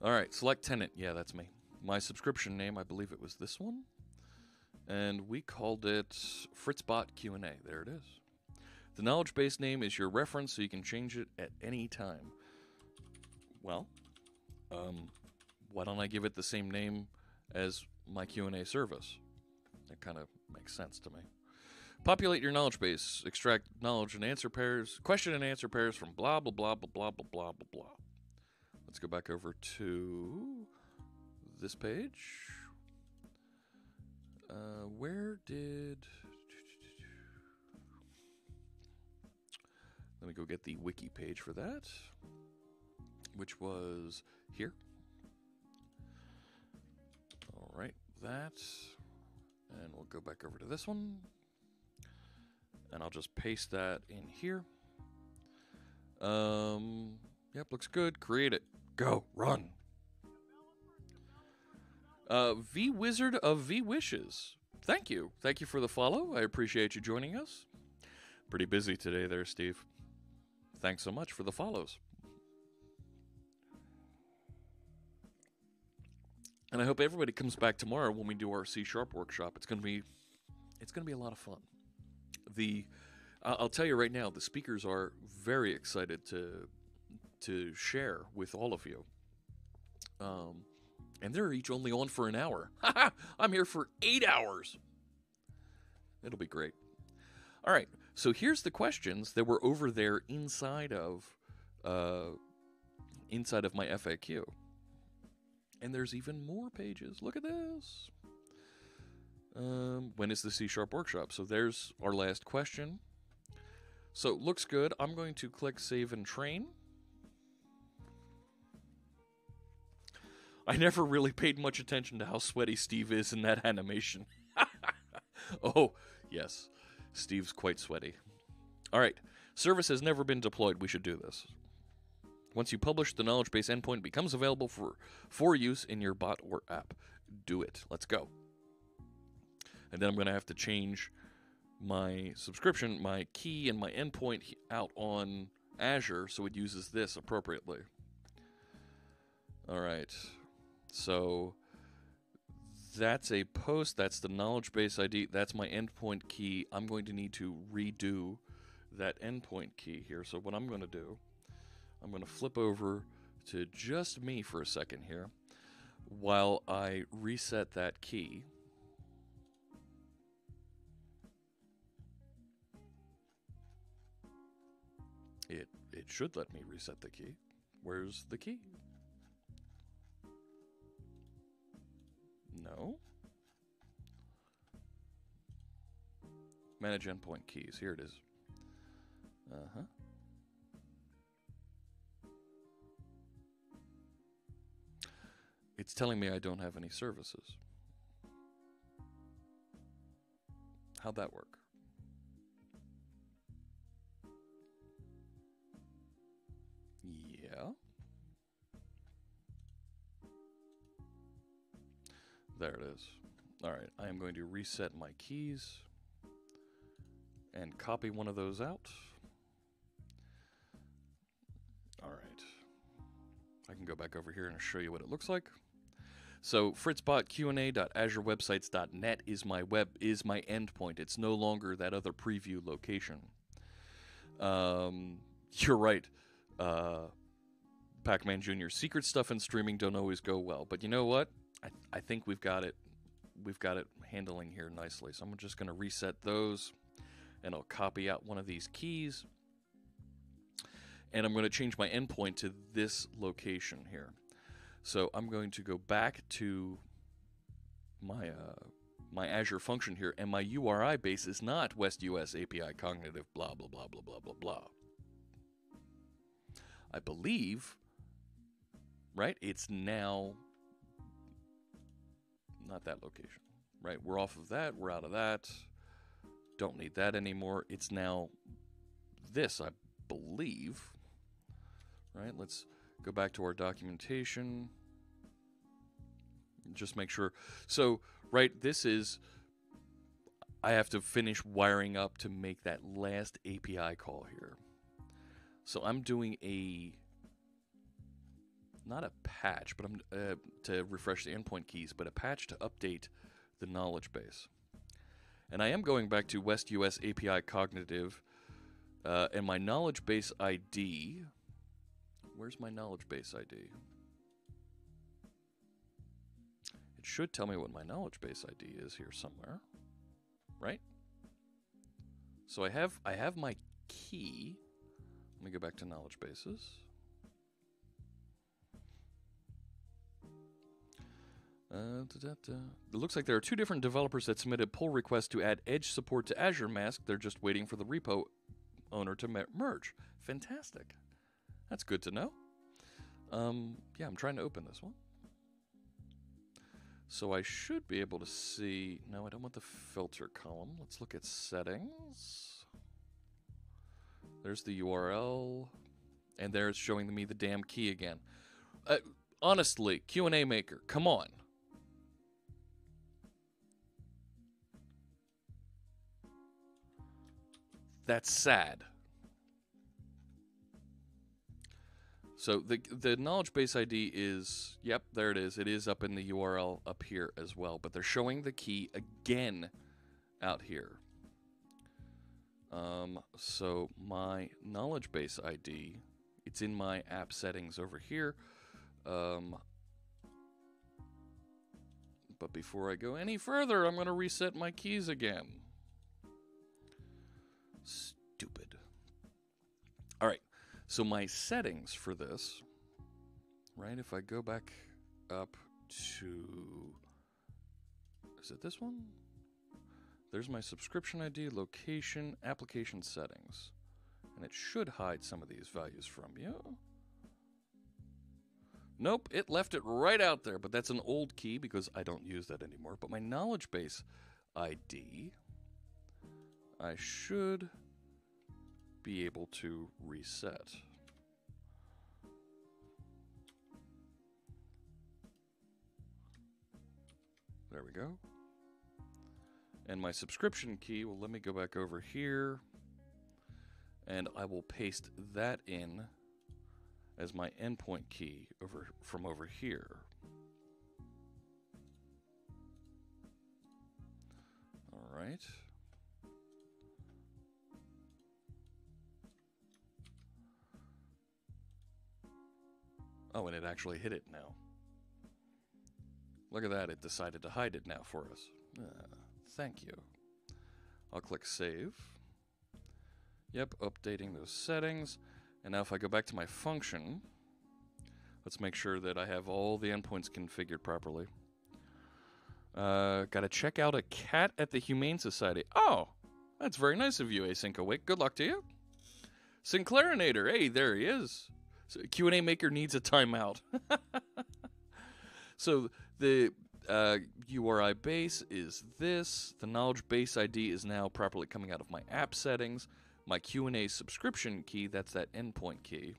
All right, select tenant. Yeah, that's me. My subscription name, I believe it was this one. And we called it FritzBot Q&A. There it is. The knowledge base name is your reference, so you can change it at any time. Well, why don't I give it the same name as my Q&A service? That kind of makes sense to me. Populate your knowledge base. Extract knowledge and answer pairs, question and answer pairs from blah, blah, blah, blah, blah, blah, blah, blah, blah. Let's go back over to this page. Where did... Let me go get the wiki page for that, which was here. All right, that. And we'll go back over to this one. And I'll just paste that in here. Yep, looks good. Create it. Go. Run. V-Wizard of V-Wishes. Thank you. Thank you for the follow. I appreciate you joining us. Pretty busy today there, Steve. Thanks so much for the follows. And I hope everybody comes back tomorrow when we do our C# workshop. It's gonna be a lot of fun. I'll tell you right now, the speakers are very excited to share with all of you. And they're each only on for an hour. I'm here for 8 hours. It'll be great. All right, so here's the questions that were over there inside of my FAQ. And there's even more pages. Look at this. When is the C# workshop? So there's our last question. So it looks good. I'm going to click Save and Train. I never really paid much attention to how sweaty Steve is in that animation. Oh, yes. Steve's quite sweaty. All right. Service has never been deployed. We should do this. Once you publish, the knowledge base endpoint becomes available for use in your bot or app. Do it. Let's go. And then I'm going to have to change my subscription, my key, and my endpoint out on Azure so it uses this appropriately. All right. So that's a post. That's the knowledge base ID. That's my endpoint key. I'm going to need to redo that endpoint key here. So what I'm going to do, I'm going to flip over to just me for a second here while I reset that key. It should let me reset the key. Where's the key? No. Manage endpoint keys. Here it is. Uh-huh. It's telling me I don't have any services. How'd that work? Yeah. There it is. All right, I am going to reset my keys and copy one of those out. All right. I can go back over here and show you what it looks like. So fritzbotqa.azurewebsites.net is my endpoint. It's no longer that other preview location. You're right. Pac-Man Jr. Secret stuff and streaming don't always go well, but you know what? I think we've got it handling here nicely. So I'm just going to reset those, and I'll copy out one of these keys, and I'm going to change my endpoint to this location here. So I'm going to go back to my my Azure function here, and my URI base is not West US API Cognitive blah blah blah blah blah blah blah. I believe, right? It's now not that location, right? We're off of that. We're out of that. Don't need that anymore. It's now this, I believe, right? Let's go back to our documentation. Just make sure. So, right, this is, I have to finish wiring up to make that last API call here. So I'm doing not a patch, but I'm to refresh the endpoint keys, but a patch to update the knowledge base. And I am going back to West US API Cognitive, and my knowledge base ID. Where's my knowledge base ID? It should tell me what my knowledge base ID is here somewhere, right? So I have my key. Let me go back to knowledge bases. It looks like there are two different developers that submitted pull requests to add Edge support to Azure Mask. They're just waiting for the repo owner to merge. Fantastic. That's good to know. Yeah, I'm trying to open this one. So I should be able to see... No, I don't want the filter column. Let's look at settings. There's the URL. And there it's showing me the damn key again. Honestly, Q&A Maker, come on. That's sad. So the knowledge base ID is, yep, there it is. It is up in the URL up here as well, but they're showing the key again out here. So my knowledge base ID, it's in my app settings over here. But before I go any further, I'm going to reset my keys again. Stupid. All right. So my settings for this, right, if I go back up to, is it this one? There's my subscription ID, location, application settings. And it should hide some of these values from you. Nope, it left it right out there, but that's an old key because I don't use that anymore. But my knowledge base ID, I should be able to reset. There we go. And my subscription key, well, let me go back over here, and I will paste that in as my endpoint key from over here. All right. Oh, and it actually hit it now. Look at that, it decided to hide it now for us. Thank you. I'll click Save. Yep, updating those settings. And now if I go back to my function, let's make sure that I have all the endpoints configured properly. Gotta check out a cat at the Humane Society. Oh, that's very nice of you, Async Awake. Good luck to you. Sinclairinator, hey, there he is. So Q&A Maker needs a timeout. So the URI base is this. The knowledge base ID is now properly coming out of my app settings. My Q&A subscription key, that's that endpoint key,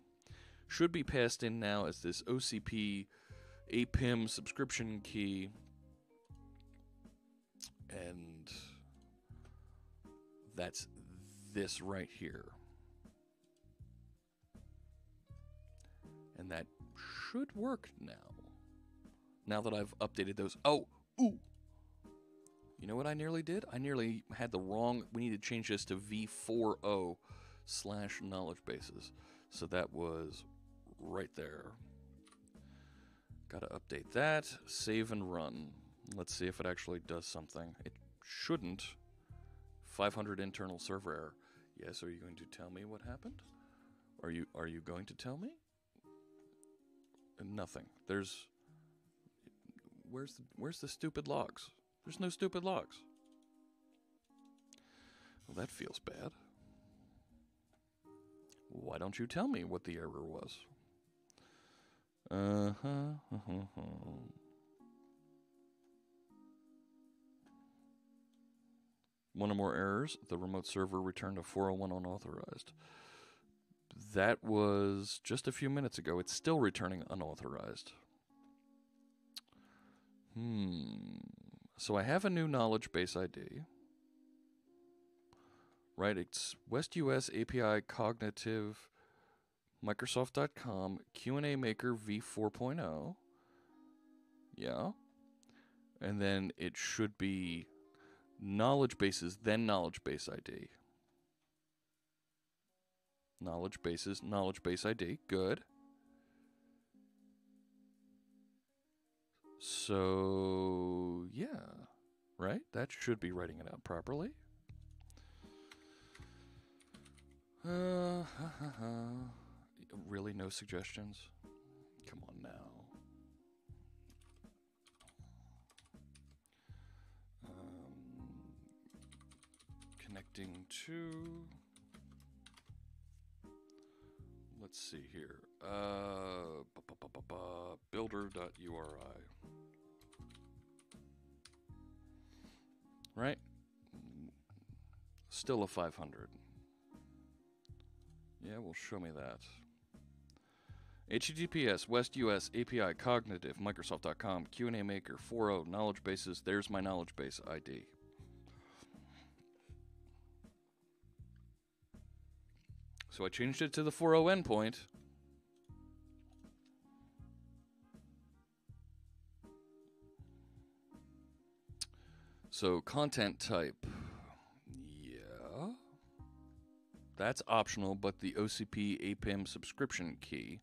should be passed in now as this OCP APIM subscription key. And that's this right here. And that should work now. Now that I've updated those. Oh, ooh. You know what I nearly did? I nearly had the wrong. We need to change this to v40/knowledge bases. So that was right there. Got to update that. Save and run. Let's see if it actually does something. It shouldn't. 500 internal server error. Yes, are you going to tell me what happened? Are you going to tell me? Nothing. Where's the stupid logs? There's no stupid logs. Well, that feels bad. Why don't you tell me what the error was? One or more errors. The remote server returned a 401 unauthorized. That was just a few minutes ago. It's still returning unauthorized. So I have a new knowledge base ID. right? It's West US API Cognitive, Microsoft.com, Q&A Maker v4.0. Yeah. And then it should be knowledge bases, then knowledge base ID. Knowledge bases, knowledge base ID. Good. So, yeah. Right? That should be writing it out properly. Really, no suggestions? Come on now. Connecting to... Let's see here. Builder.uri. Right? Still a 500. Yeah, well, show me that. HTTPS, West US, API, Cognitive, Microsoft.com, Q&A Maker, 4.0, knowledge bases. There's my knowledge base ID. So I changed it to the 4.0 endpoint. So content type. Yeah. That's optional, but the OCP APIM subscription key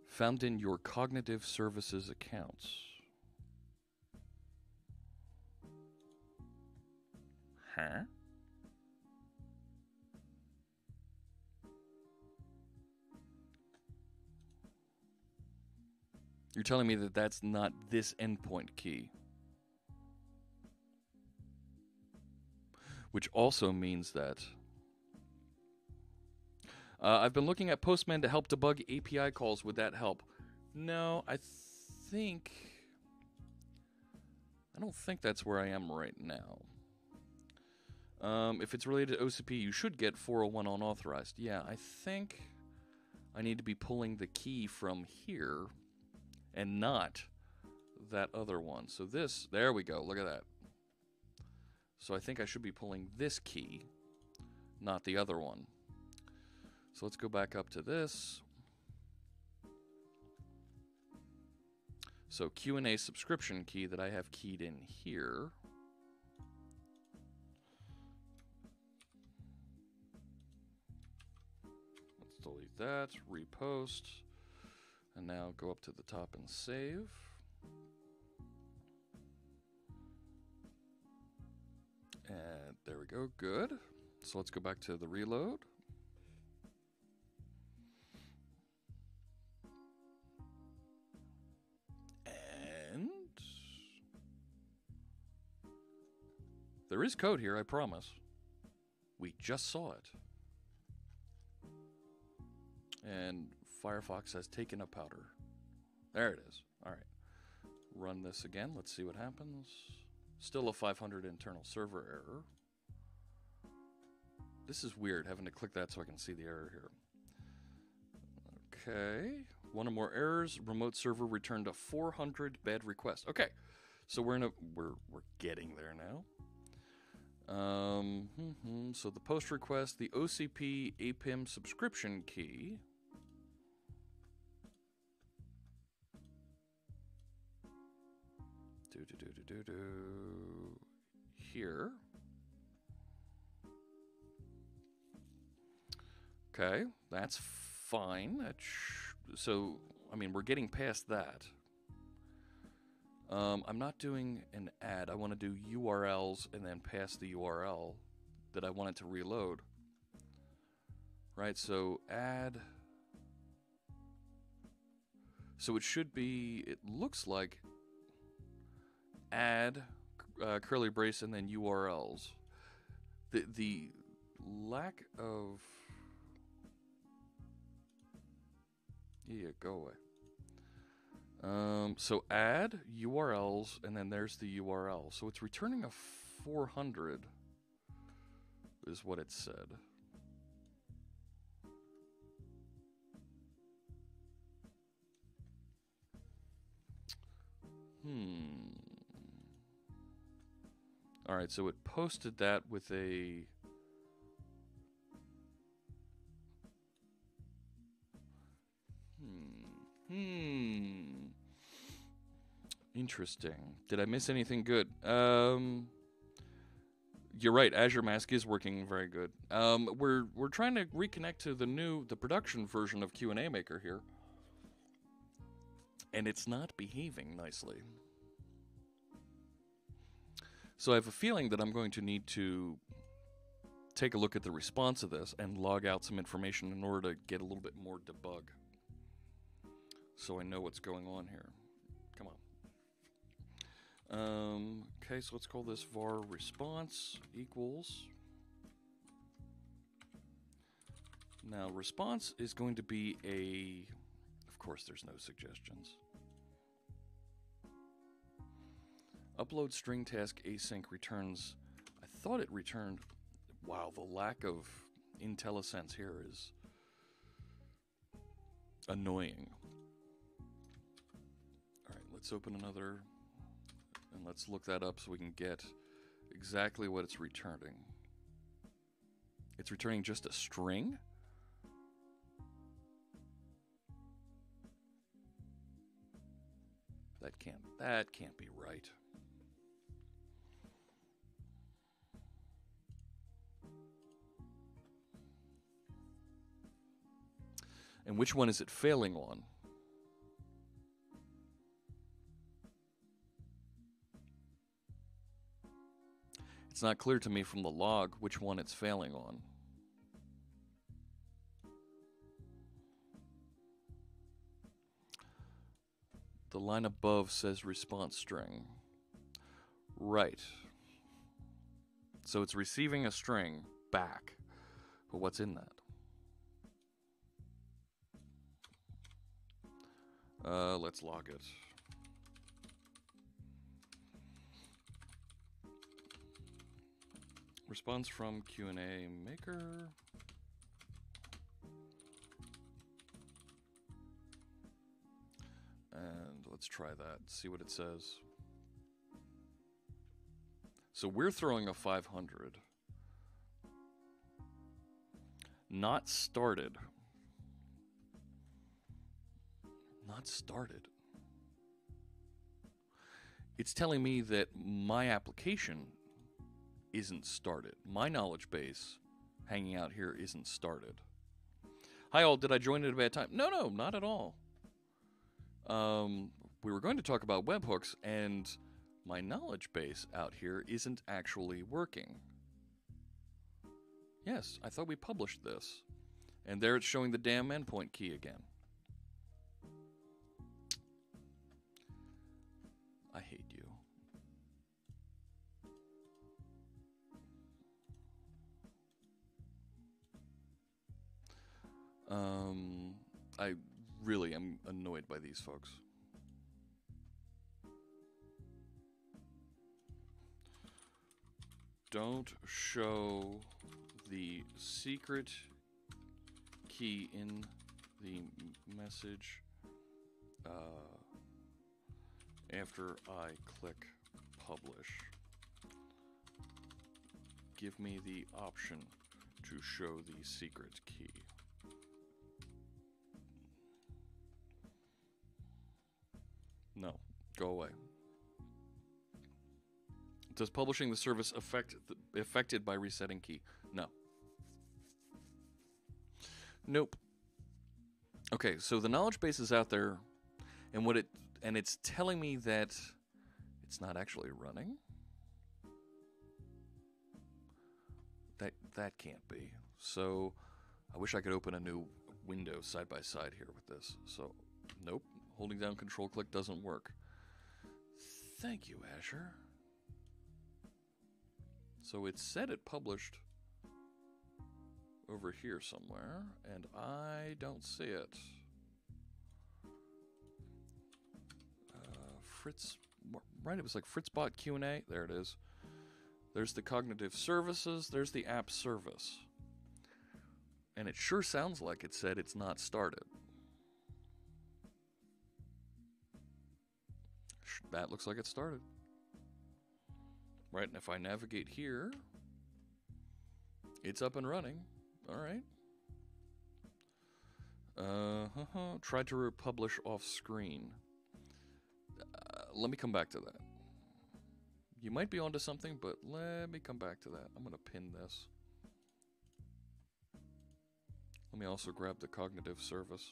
found in your cognitive services accounts. Huh? You're telling me that that's not this endpoint key. Which also means that I've been looking at Postman to help debug API calls. Would that help? No, I don't think that's where I am right now. If it's related to OCP, you should get 401 unauthorized. Yeah, I think I need to be pulling the key from here and not that other one. So this, there we go, look at that. So I think I should be pulling this key, not the other one. So let's go back up to this. So Q&A subscription key that I have keyed in here. Let's delete that, repost, and now go up to the top and save. And there we go, good. So let's go back to the reload. And there is code here, I promise. We just saw it. And Firefox has taken a powder. There it is. All right. Run this again. Let's see what happens. Still a 500 internal server error. This is weird, having to click that so I can see the error here. Okay. One or more errors. Remote server returned a 400 bad request. Okay. So we're getting there now. So the post request, the OCP APIM subscription key. Here. Okay, that's fine. So, I mean, we're getting past that. I'm not doing an add. I want to do URLs and then pass the URL that I wanted to reload. Right, so add. So it should be, it looks like add curly brace and then URLs. The lack of... Yeah, go away. So add URLs, and then there's the URL. So it's returning a 400, is what it said. All right, so it posted that with a Interesting. Did I miss anything good? You're right. Azure Mask is working very good. We're trying to reconnect to the production version of Q&A Maker here, and it's not behaving nicely. So I have a feeling that I'm going to need to take a look at the response of this and log out some information in order to get a little bit more debug, so I know what's going on here. Come on. Okay, so let's call this var response equals. Now, response is going to be a, of course, there's no suggestions. Upload string task async returns. I thought it returned. Wow, the lack of IntelliSense here is annoying. All right, let's open another. And let's look that up so we can get exactly what it's returning. It's returning just a string? That can't be right. And which one is it failing on? It's not clear to me from the log which one it's failing on. The line above says response string. Right. So it's receiving a string back. But what's in that? Let's log it. Response from Q&A Maker. And let's try that, see what it says. So we're throwing a 500. Not started. Not started. It's telling me that my application isn't started. My knowledge base hanging out here isn't started. Hi all, did I join at a bad time? No, not at all. We were going to talk about webhooks, and my knowledge base out here isn't actually working. Yes, I thought we published this. And there it's showing the damn endpoint key again. I hate you. I really am annoyed by these folks. Don't show the secret key in the message after I click publish. Give me the option to show the secret key. No, go away. Does publishing the service affected by resetting key? No. Nope. Okay, so the knowledge base is out there, and it's telling me that it's not actually running. That can't be. So I wish I could open a new window side by side here with this. So nope, holding down control click doesn't work. Thank you, Azure. So it said it published over here somewhere, and I don't see it. Fritz, right? It was like Fritzbot Q&A. There it is. There's the cognitive services. There's the app service. And it sure sounds like it said it's not started. That looks like it started. Right, and if I navigate here, it's up and running. All right. Tried to republish off screen. Let me come back to that. You might be onto something, but let me come back to that. I'm going to pin this. Let me also grab the cognitive service.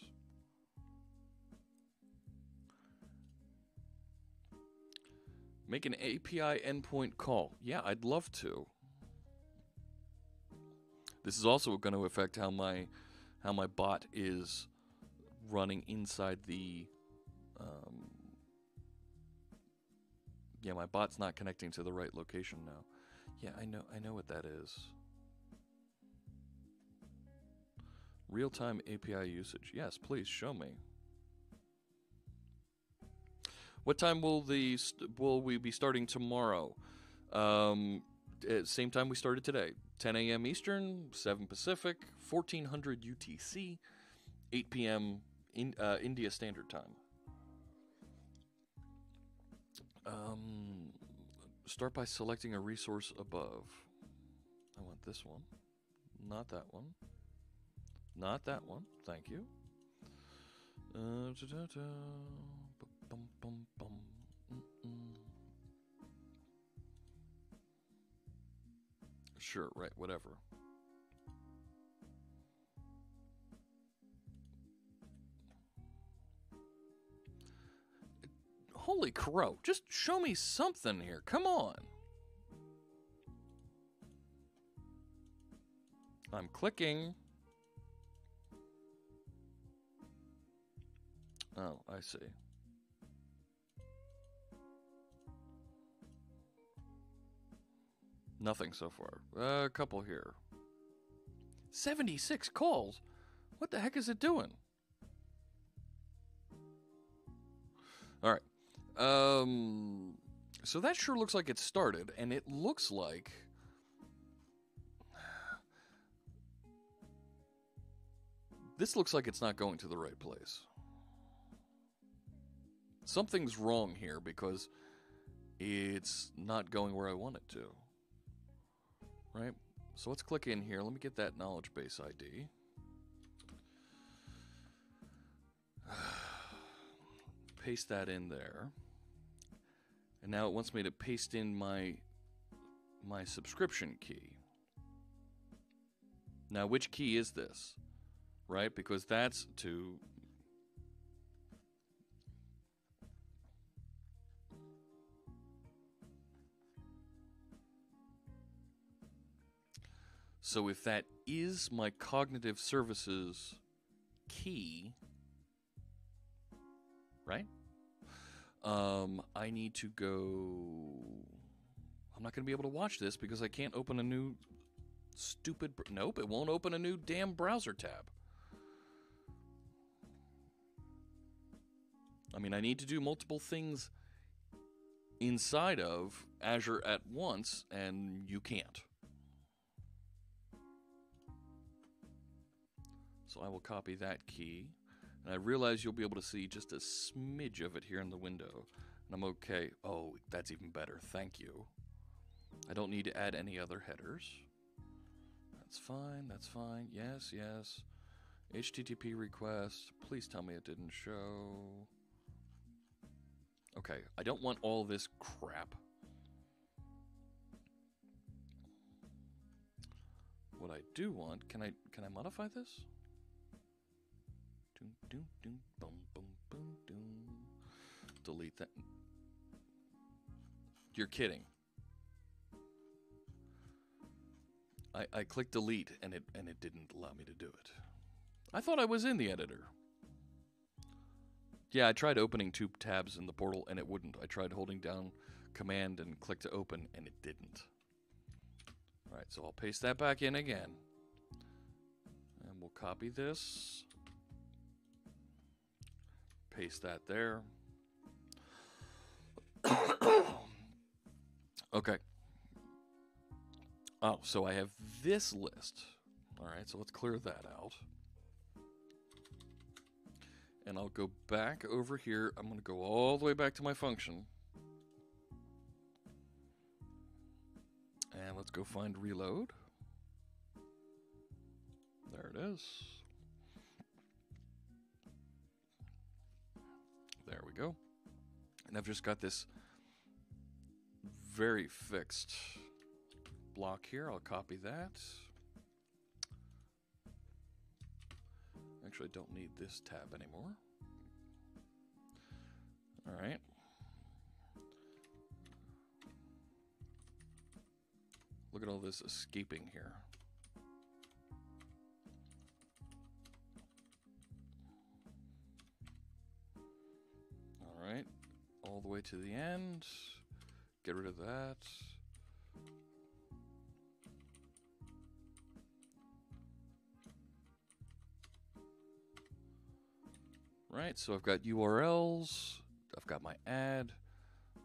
Make an API endpoint call. Yeah, I'd love to. This is also going to affect how my bot is running inside the. Yeah, my bot's not connecting to the right location now. Yeah, I know what that is. Real-time API usage. Yes, please show me. What time will we be starting tomorrow? Same time we started today. 10 a.m. Eastern, 7 Pacific, 1400 UTC, 8 p.m. India Standard Time. Start by selecting a resource above. I want this one. Not that one. Not that one. Thank you. Sure, right, whatever. Holy crow, just show me something here. Come on. I'm clicking. Oh, I see. Nothing so far. A couple here. 76 calls? What the heck is it doing? All right. So that sure looks like it started, and it looks like this looks like it's not going to the right place. Something's wrong here because it's not going where I want it to. Right? So let's click in here. Let me get that knowledge base ID. Paste that in there. And now it wants me to paste in my subscription key. Now, which key is this? Right? Because that's to... So if that is my cognitive services key, right? I need to go... I'm not going to be able to watch this because I can't open a new stupid... Nope, it won't open a new damn browser tab. I mean, I need to do multiple things inside of Azure at once, and you can't. So I will copy that key. And I realize you'll be able to see just a smidge of it here in the window. And I'm okay. Oh, that's even better. Thank you. I don't need to add any other headers. That's fine. That's fine. Yes, yes. HTTP request. Please tell me it didn't show. Okay. I don't want all this crap. What I do want... Can I modify this? Delete that. You're kidding. I clicked delete and it didn't allow me to do it. I thought I was in the editor. Yeah, I tried opening 2 tabs in the portal and it wouldn't. I tried holding down command and click to open and it didn't. Alright, so I'll paste that back in again. And we'll copy this. Paste that there. Okay. Oh, so I have this list. All right, so let's clear that out. And I'll go back over here. I'm going to go all the way back to my function. And let's go find reload. There it is. There we go. And I've just got this very fixed block here. I'll copy that. Actually, I don't need this tab anymore. All right. Look at all this escaping here. All right. All the way to the end. Get rid of that. Right, so I've got URLs. I've got my ad.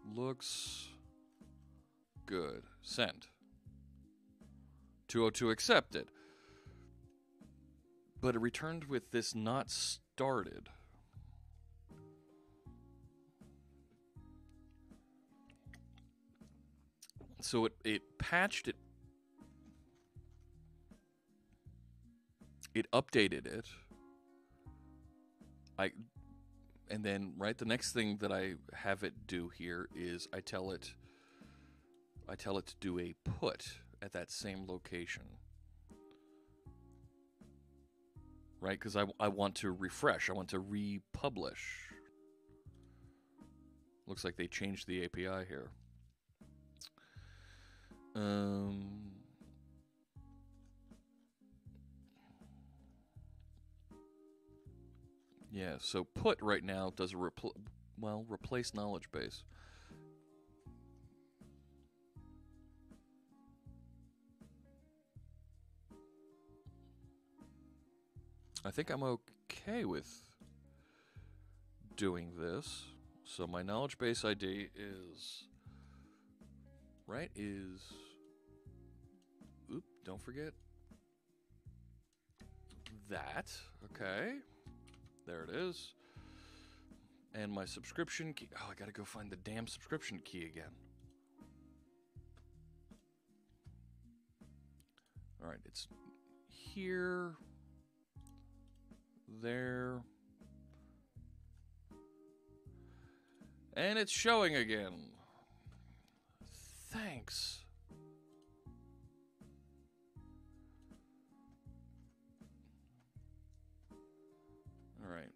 Looks good. Send. 202 accepted. But it returned with this not started. So it patched it. It updated it. And then the next thing that I have it do here is I tell it to do a put at that same location. Right? Because I want to refresh. I want to republish. Looks like they changed the API here. Yeah, so put right now does a replace knowledge base. I think I'm okay with doing this. So my knowledge base ID is don't forget that. Okay. There it is. And my subscription key. Oh, I gotta go find the damn subscription key again. All right, it's here, there, and it's showing again. Thanks. All right.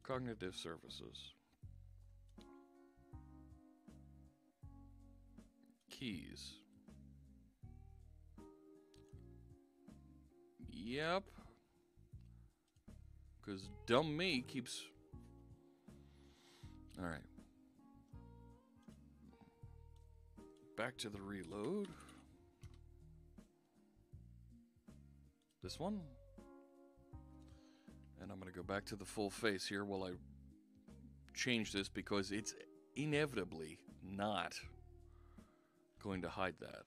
Cognitive services. Keys. Yep. Because dumb me keeps... All right. Back to the reload. This one. And I'm going to go back to the full face here while I change this because it's inevitably not going to hide that.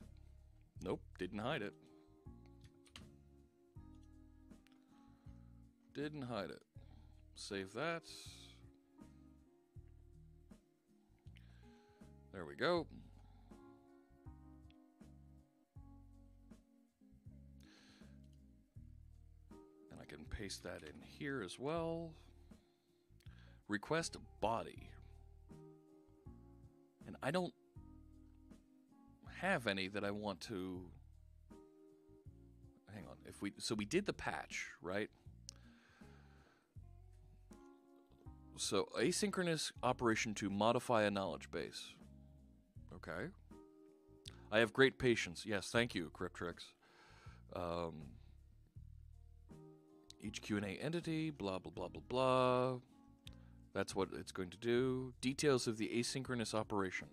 Nope, didn't hide it. Didn't hide it. Save that. There we go. And I can paste that in here as well. Request body. And I don't have any that I want to... Hang on. So we did the patch, right? So, asynchronous operation to modify a knowledge base. Okay. I have great patience. Yes, thank you, Cryptrix. Each Q&A entity, blah, blah, blah, blah, blah. That's what it's going to do. Details of the asynchronous operation.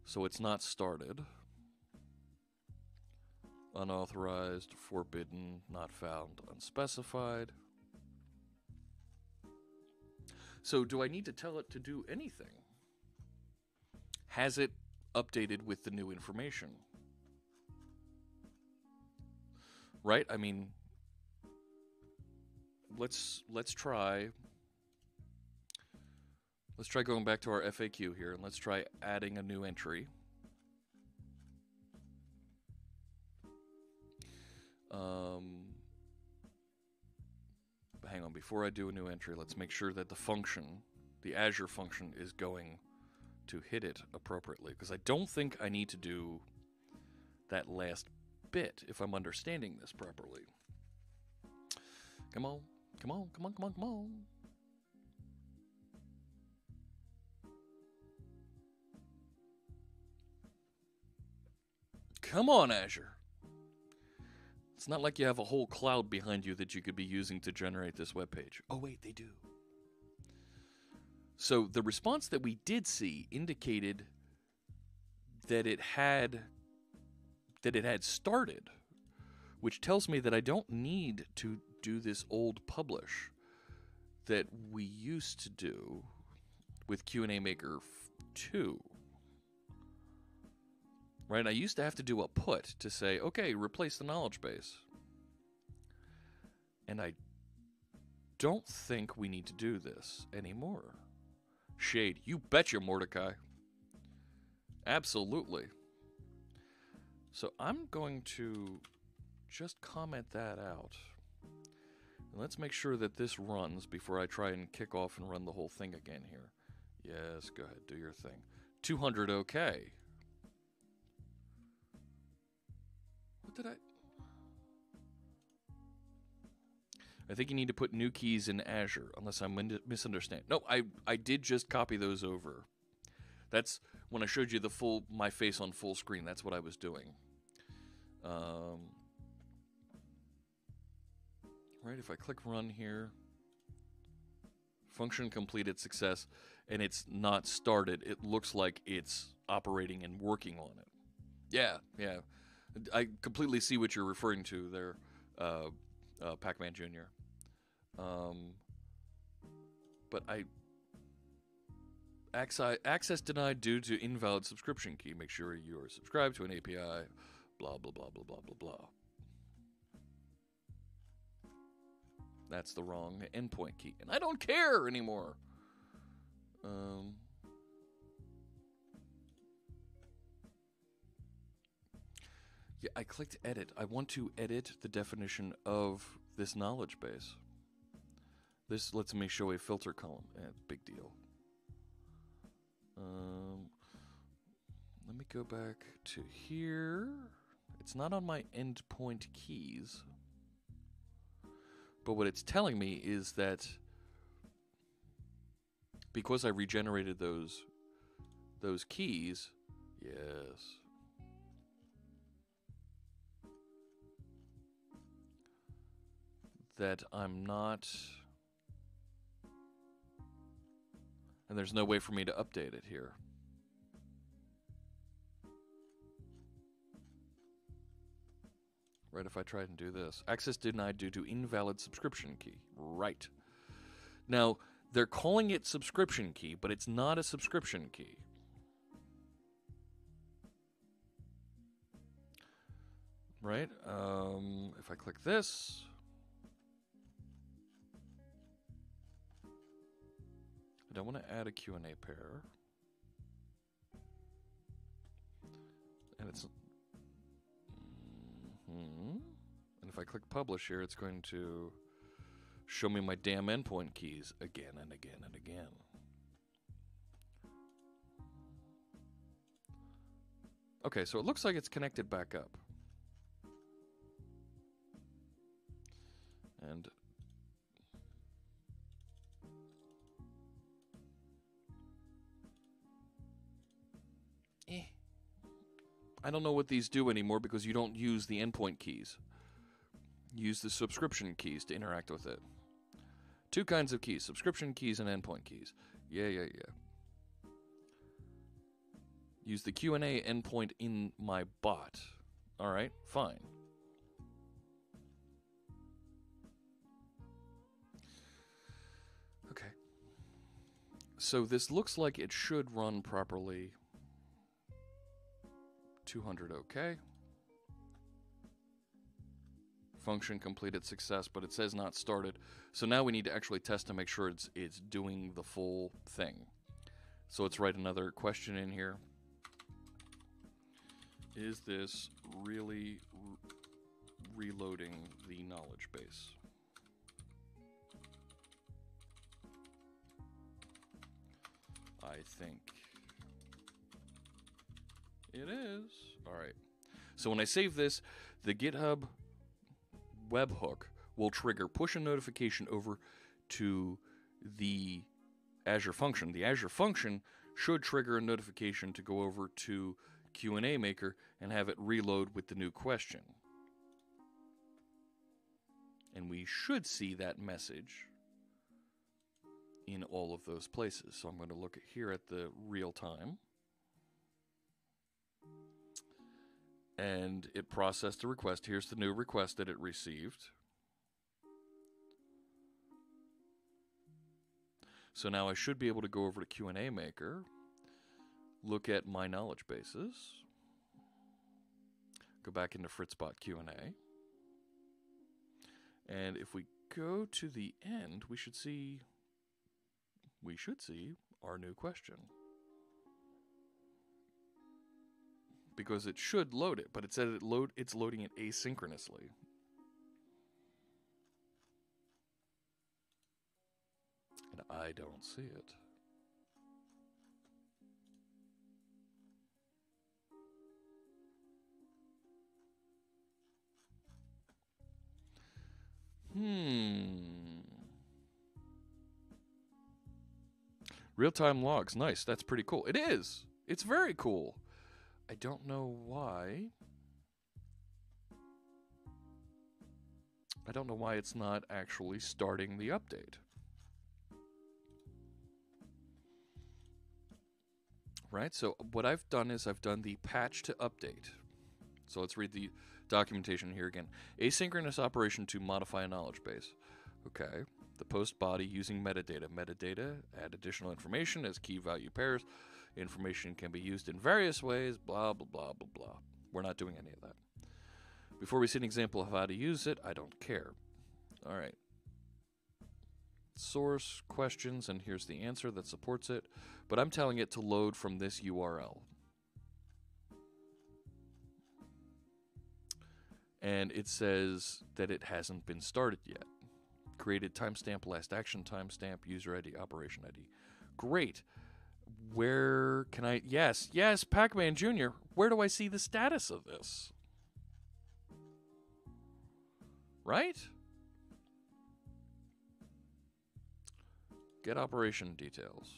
So it's not started. Unauthorized, forbidden, not found, unspecified. So do I need to tell it to do anything? Has it updated with the new information? Right? I mean, let's try going back to our FAQ here, and let's try adding a new entry. hang on, before I do a new entry, let's make sure that the function, the Azure function, is going to hit it appropriately, because I don't think I need to do that last bit if I'm understanding this properly. Come on, come on, come on, come on, come on. Come on, Azure. It's not like you have a whole cloud behind you that you could be using to generate this web page. Oh, wait, they do. So the response that we did see indicated that it had started, which tells me that I don't need to do this old publish that we used to do with Q&A Maker 2. Right? I used to have to do a put to say, okay, replace the knowledge base. And I don't think we need to do this anymore. Shade, you betcha, Mordecai. Absolutely. So I'm going to just comment that out. And let's make sure that this runs before I try and kick off and run the whole thing again here. Yes, go ahead, do your thing. 200 okay. What did I think you need to put new keys in Azure, unless I'm misunderstanding. No, I did just copy those over. That's when I showed you my face on full screen. That's what I was doing. Right, if I click run here, function completed success, and it's not started. It looks like it's operating and working on it. Yeah. I completely see what you're referring to there, Pac-Man Jr. But access denied due to invalid subscription key. Make sure you are subscribed to an API. Blah blah blah blah blah blah blah. That's the wrong endpoint key, and I don't care anymore. Yeah, I clicked edit. I want to edit the definition of this knowledge base. This lets me show a filter column. Big deal. Let me go back to here. It's not on my endpoint keys. But what it's telling me is that because I regenerated those keys, yes. That I'm not, and there's no way for me to update it here. Right, if I try and do this. Access denied due to invalid subscription key. Right. Now, they're calling it subscription key, but it's not a subscription key. Right? If I click this, I don't want to add a Q&A pair. And it's... And if I click publish here, it's going to show me my damn endpoint keys again and again and again. Okay, so it looks like it's connected back up. And I don't know what these do anymore because you don't use the endpoint keys. You use the subscription keys to interact with it. Two kinds of keys, subscription keys and endpoint keys. Yeah. Use the Q&A endpoint in my bot. All right, fine. Okay. So this looks like it should run properly. 200 okay. Function completed success, but it says not started. So now we need to actually test to make sure it's doing the full thing. So let's write another question in here. Is this really reloading the knowledge base? I think it is. All right. So when I save this, the GitHub webhook will trigger push a notification over to the Azure function. The Azure function should trigger a notification to go over to Q&A Maker and have it reload with the new question. And we should see that message in all of those places. So I'm going to look here at the real time. And it processed the request. Here's the new request that it received. So now I should be able to go over to Q&A Maker, look at my knowledge bases, go back into Fritzbot Q&A, and if we go to the end, we should see our new question. Because it should load it, but it said it's loading it asynchronously. And I don't see it. Real-time logs. Nice. That's pretty cool. It is. It's very cool. I don't know why. I don't know why it's not actually starting the update. Right? So what I've done is I've done the patch to update. So let's read the documentation here again. Asynchronous operation to modify a knowledge base. Okay. The post body using metadata. Metadata, add additional information as key value pairs. Information can be used in various ways, blah, blah, blah, blah, blah. We're not doing any of that. Before we see an example of how to use it, I don't care. All right. Source, questions, and here's the answer that supports it. But I'm telling it to load from this URL. And it says that it hasn't been started yet. Created timestamp, last action timestamp, user ID, operation ID. Great. Where can I... Yes, Pac-Man Jr. Where do I see the status of this? Right? Get operation details.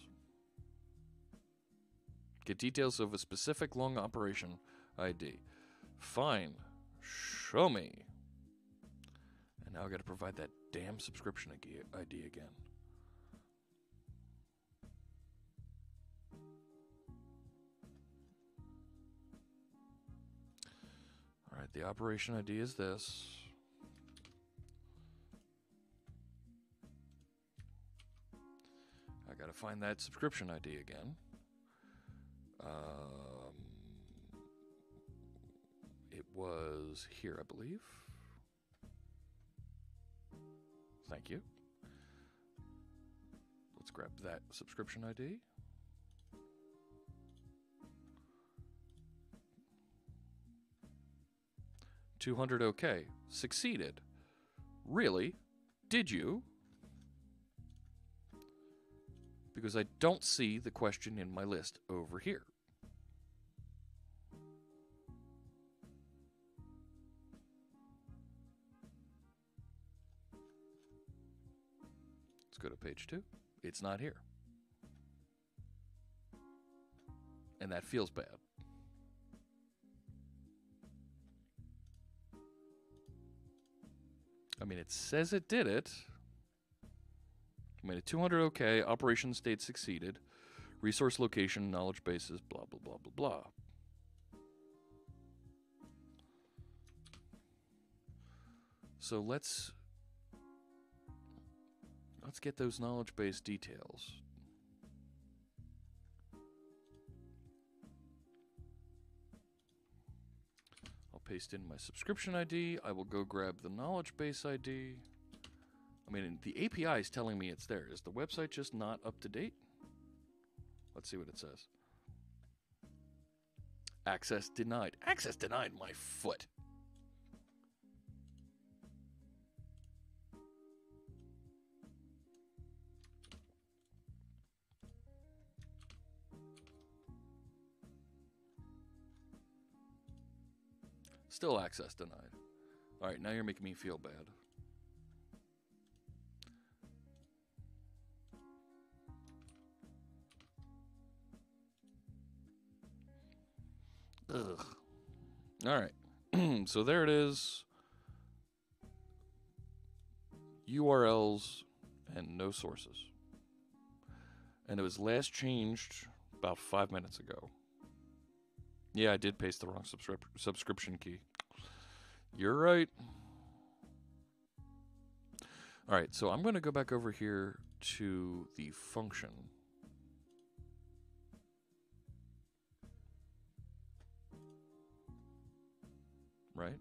Get details of a specific long operation ID. Fine. Show me. And now I got to provide that damn subscription ID again. All right, the operation ID is this. I got to find that subscription ID again. It was here, I believe. Thank you. Let's grab that subscription ID. $200 OK. Succeeded. Really? Did you? Because I don't see the question in my list over here. Let's go to page 2. It's not here. And that feels bad. I mean, it says it did it. I made a 200 OK, operation state succeeded, resource location, knowledge bases, blah, blah, blah, blah, blah. So let's get those knowledge base details. I'll paste in my subscription ID. I will go grab the knowledge base ID. I mean, the API is telling me it's there. Is the website just not up to date? Let's see what it says. Access denied. Access denied, my foot. Still access denied. All right, now you're making me feel bad. Ugh. All right. So there it is. URLs and no sources. And it was last changed about 5 minutes ago. Yeah, I did paste the wrong subscription key. You're right. All right, so I'm going to go back over here to the function. Right?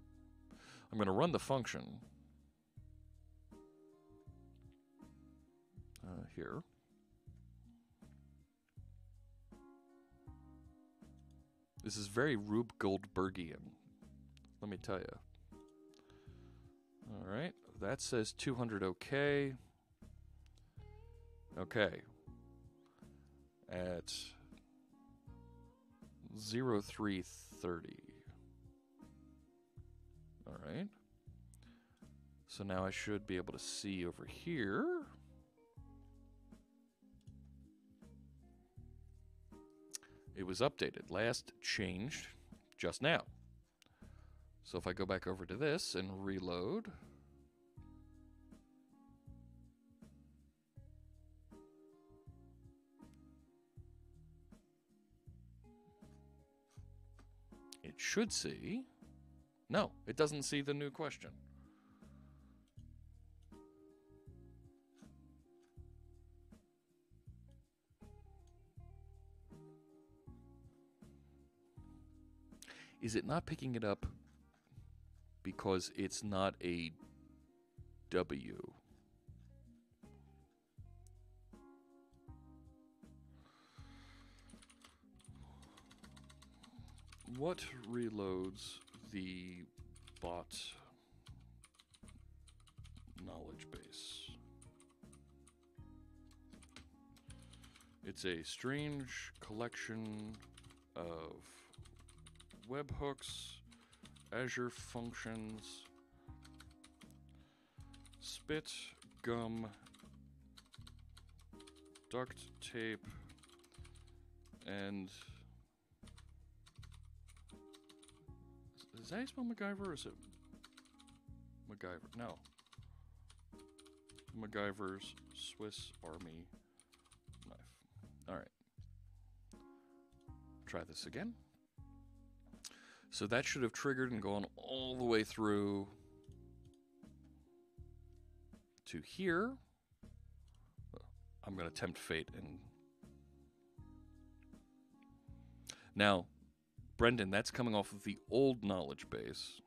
I'm going to run the function here. This is very Rube Goldbergian, let me tell you. All right, that says 200 OK. Okay. At 0330. All right. So now I should be able to see over here. It was updated. Last changed just now. So if I go back over to this and reload, it should see. No, it doesn't see the new question. Is it not picking it up because it's not a W? What reloads the bot knowledge base? It's a strange collection of webhooks, Azure functions, spit, gum, duct tape, and is that how you spell MacGyver, or is it MacGyver? No. MacGyver's Swiss Army knife. All right. Try this again. So that should have triggered and gone all the way through to here. I'm going to tempt fate. And now, Brendan, that's coming off of the old knowledge base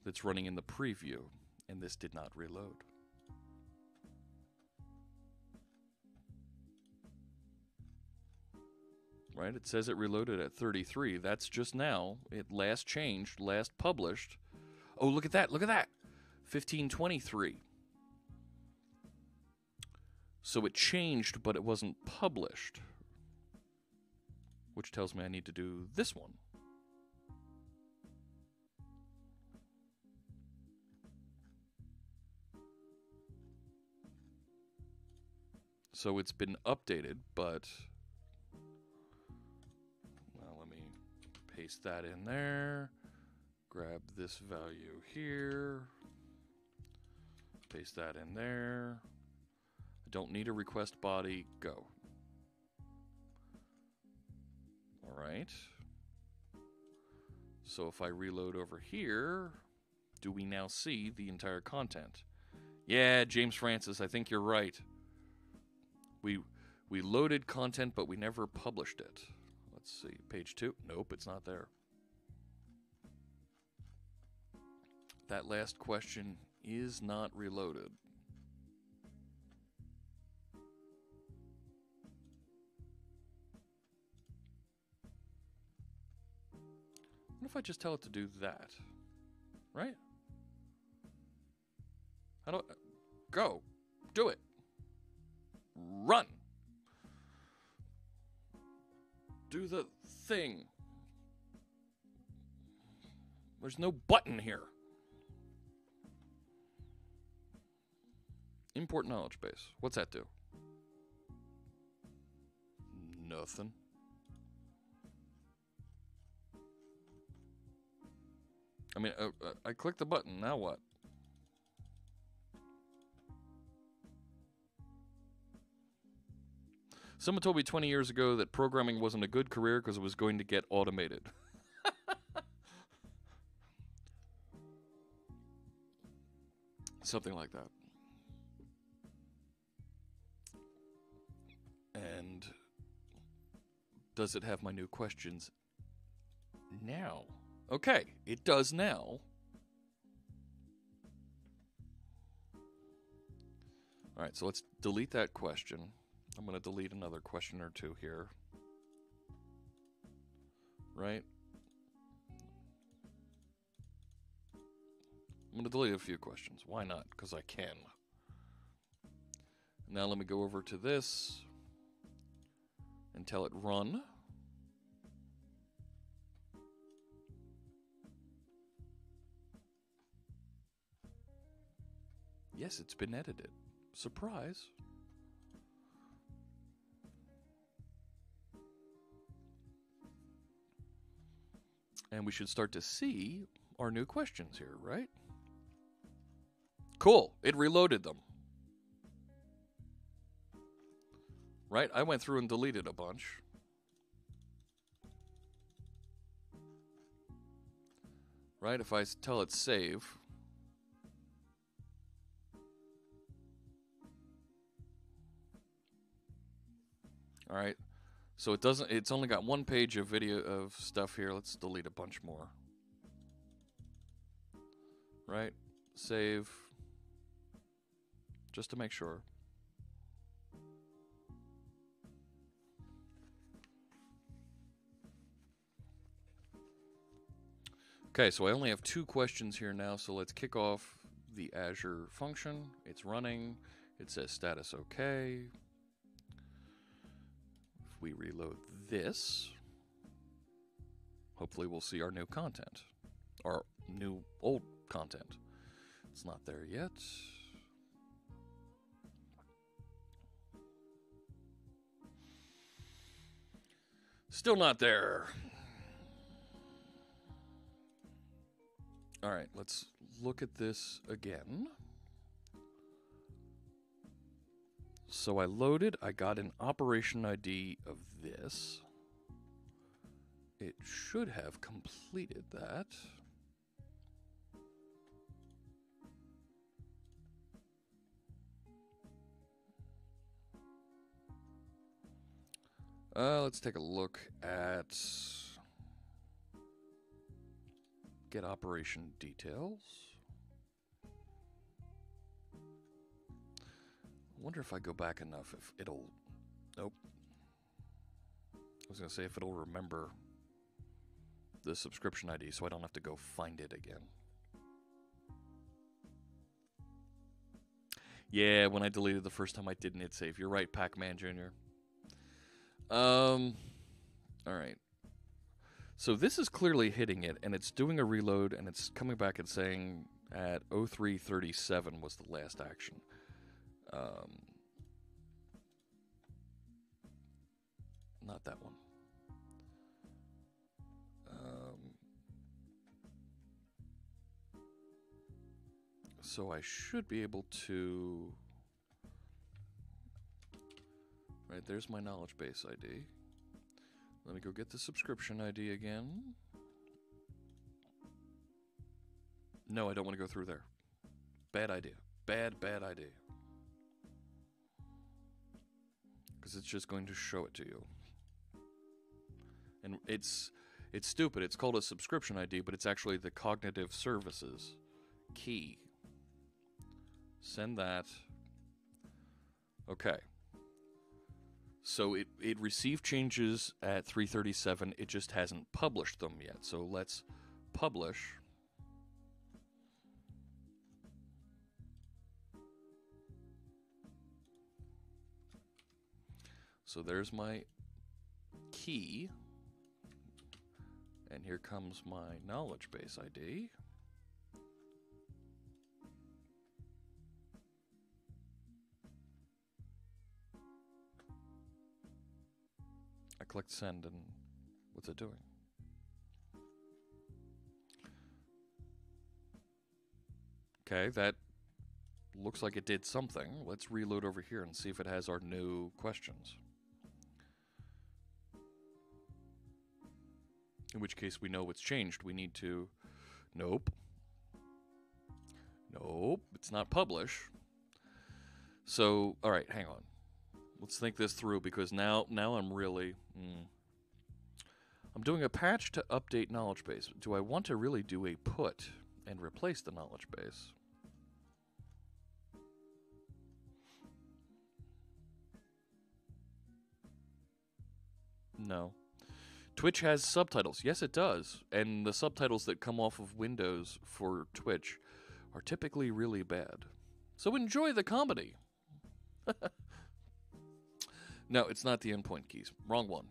that's running in the preview, and this did not reload. Right? It says it reloaded at 33. That's just now. It last changed, last published. Oh, look at that. Look at that. 1523. So it changed, but it wasn't published. Which tells me I need to do this one. So it's been updated, but paste that in there, grab this value here, paste that in there. I don't need a request body, go. All right. So if I reload over here, do we now see the entire content? Yeah, James Francis, I think you're right. We loaded content, but we never published it. Let's see, page 2. Nope, it's not there. That last question is not reloaded. What if I just tell it to do that? Right? How do I... Go. Do it. Run. Do the thing. There's no button here. Import knowledge base. What's that do? Nothing. I mean, I clicked the button. Now what? Someone told me 20 years ago that programming wasn't a good career because it was going to get automated. Something like that. And does it have my new questions now? Okay, it does now. All right, so let's delete that question. I'm going to delete another question or two here. Right? I'm going to delete a few questions. Why not? Because I can. Now let me go over to this and tell it run. Yes, it's been edited. Surprise. And we should start to see our new questions here, right? Cool. It reloaded them. Right? I went through and deleted a bunch. Right? If I tell it save. All right. So it doesn't, it's only got one page of video of stuff here. Let's delete a bunch more. Right? Save. Just to make sure. Okay, so I only have 2 questions here now, so let's kick off the Azure function. It's running. It says status okay. If we reload this, hopefully we'll see our new content. Our new old content. It's not there yet. Still not there. All right, let's look at this again. So I loaded, I got an operation ID of this. It should have completed that. Let's take a look at get operation details. I wonder if I go back enough if it'll... Nope. I was going to say if it'll remember the subscription ID so I don't have to go find it again. Yeah, when I deleted the first time I didn't hit save. You're right, Pac-Man Jr. Alright. So this is clearly hitting it, and it's doing a reload, and it's coming back and saying at 03:37 was the last action. Not that one. So I should be able to... Right, there's my knowledge base ID. Let me go get the subscription ID again. No, I don't want to go through there. Bad idea. Bad idea. Because it's just going to show it to you. And it's stupid. It's called a subscription ID, but it's actually the cognitive services key. Send that. Okay. So it received changes at 3:37. It just hasn't published them yet. So let's publish. So there's my key. And here comes my knowledge base ID. I clicked send, and what's it doing? Okay, that looks like it did something. Let's reload over here and see if it has our new questions. In which case we know what's changed. We need to... Nope. Nope, it's not publish. So, alright, hang on. Let's think this through, because now I'm really... I'm doing a patch to update knowledge base. Do I want to really do a put and replace the knowledge base? No. Twitch has subtitles. Yes, it does. And the subtitles that come off of Windows for Twitch are typically really bad. So enjoy the comedy. No, it's not the endpoint keys. Wrong one.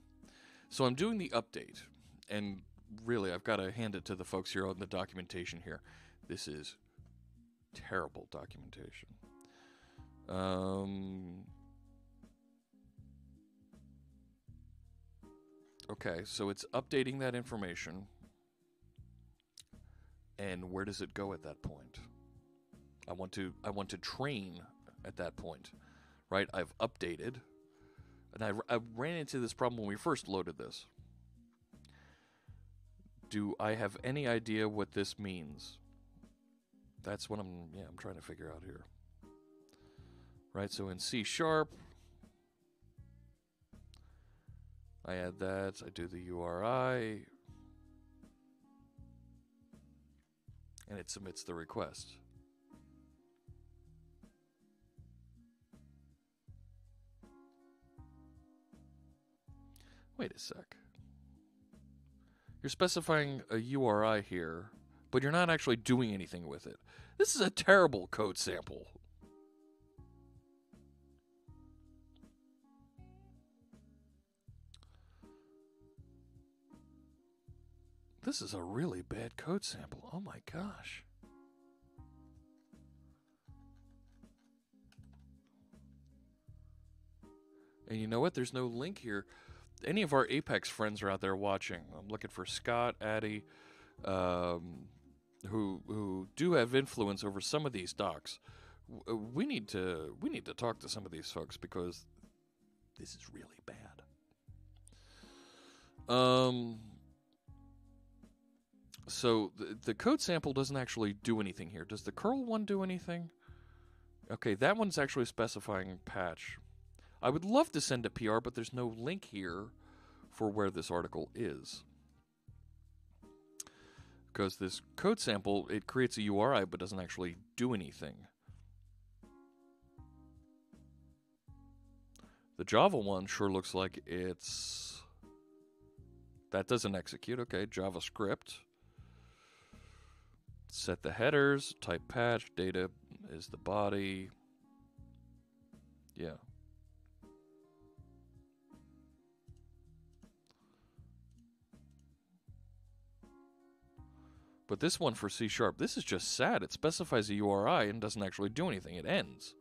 So I'm doing the update. And really, I've got to hand it to the folks here on the documentation here. This is terrible documentation. Okay, so it's updating that information. And where does it go at that point? I want to train at that point, right? I've updated, and I ran into this problem when we first loaded this. Do I have any idea what this means? That's what I'm trying to figure out here. Right, so in C#, I add that, I do the URI, and it submits the request. Wait a sec. You're specifying a URI here, but you're not actually doing anything with it. This is a terrible code sample. This is a really bad code sample. Oh my gosh. And you know what? There's no link here. Any of our Apex friends are out there watching. I'm looking for Scott, Addy, who do have influence over some of these docs. We need to talk to some of these folks, because this is really bad. So the code sample doesn't actually do anything here. Does the curl one do anything? Okay, that one's actually specifying patch. I would love to send a PR, but there's no link here for where this article is. Because this code sample, it creates a URI, but doesn't actually do anything. The Java one sure looks like it's... That doesn't execute. Okay, JavaScript. Set the headers, type patch, data is the body. Yeah. But this one for C#, this is just sad. It specifies a URI and doesn't actually do anything. It ends.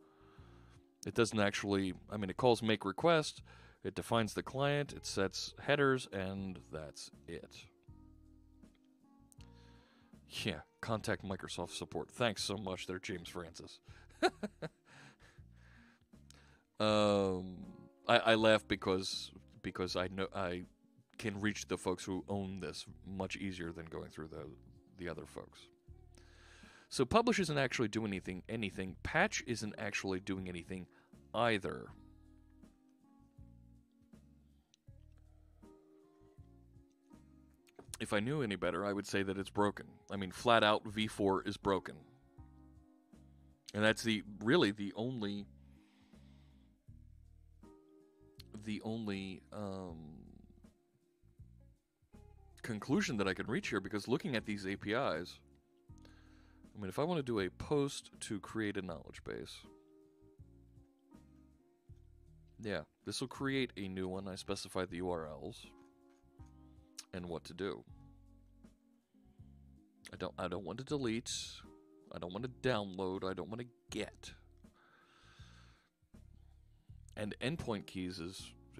It doesn't actually, I mean, it calls make request, it defines the client, it sets headers, and that's it. Yeah, contact Microsoft support. Thanks so much there, James Francis. I laugh because I know I can reach the folks who own this much easier than going through the other folks. So publish isn't actually doing anything. Patch isn't actually doing anything either. If I knew any better, I would say that it's broken. I mean, flat out, v4 is broken. And that's really the only conclusion that I can reach here, because looking at these APIs, I mean, if I want to do a post to create a knowledge base, yeah, this will create a new one. I specify the URLs and what to do. I don't want to delete. I don't want to download. I don't want to get. And endpoint keys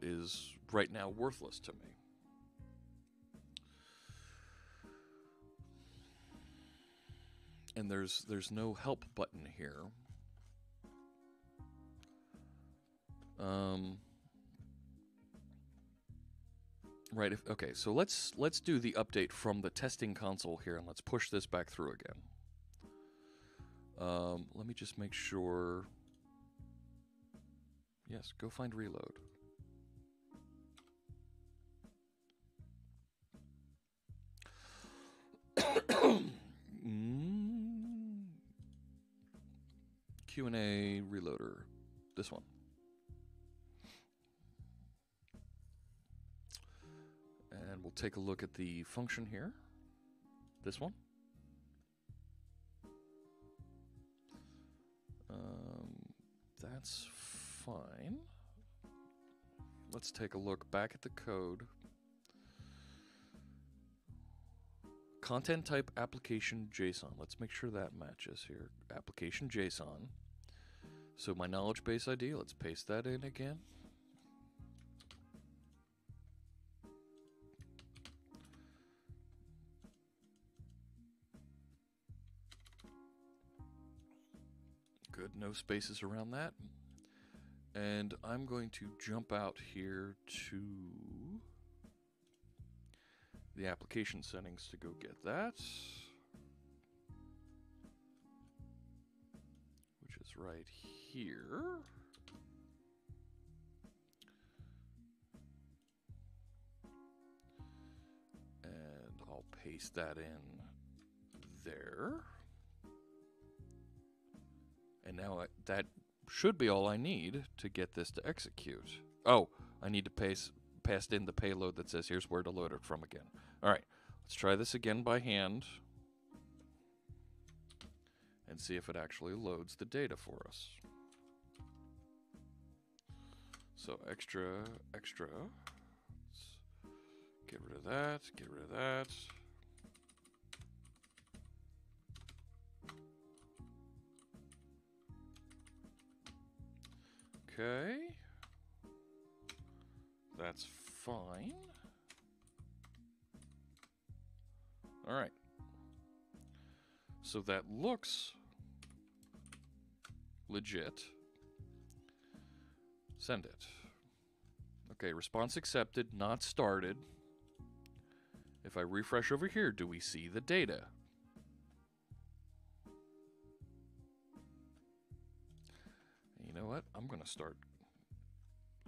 is right now worthless to me. And there's no help button here. Right. Okay. So let's do the update from the testing console here, and let's push this back through again. Let me just make sure. Yes. Go find reload. Q&A reloader. This one. And we'll take a look at the function here. This one. That's fine. Let's take a look back at the code. Content type application JSON. Let's make sure that matches here. Application JSON. So my knowledge base ID, let's paste that in again. Good, no spaces around that. And I'm going to jump out here to the application settings to go get that. Which is right here. And I'll paste that in there. And now that should be all I need to get this to execute. Oh, I need to pass in the payload that says here's where to load it from again. All right, let's try this again by hand and see if it actually loads the data for us. So extra. Let's get rid of that, get rid of that. Okay, that's fine. All right, so that looks legit. Send it. Okay, response accepted, not started. If I refresh over here, do we see the data? You know what? I'm going to start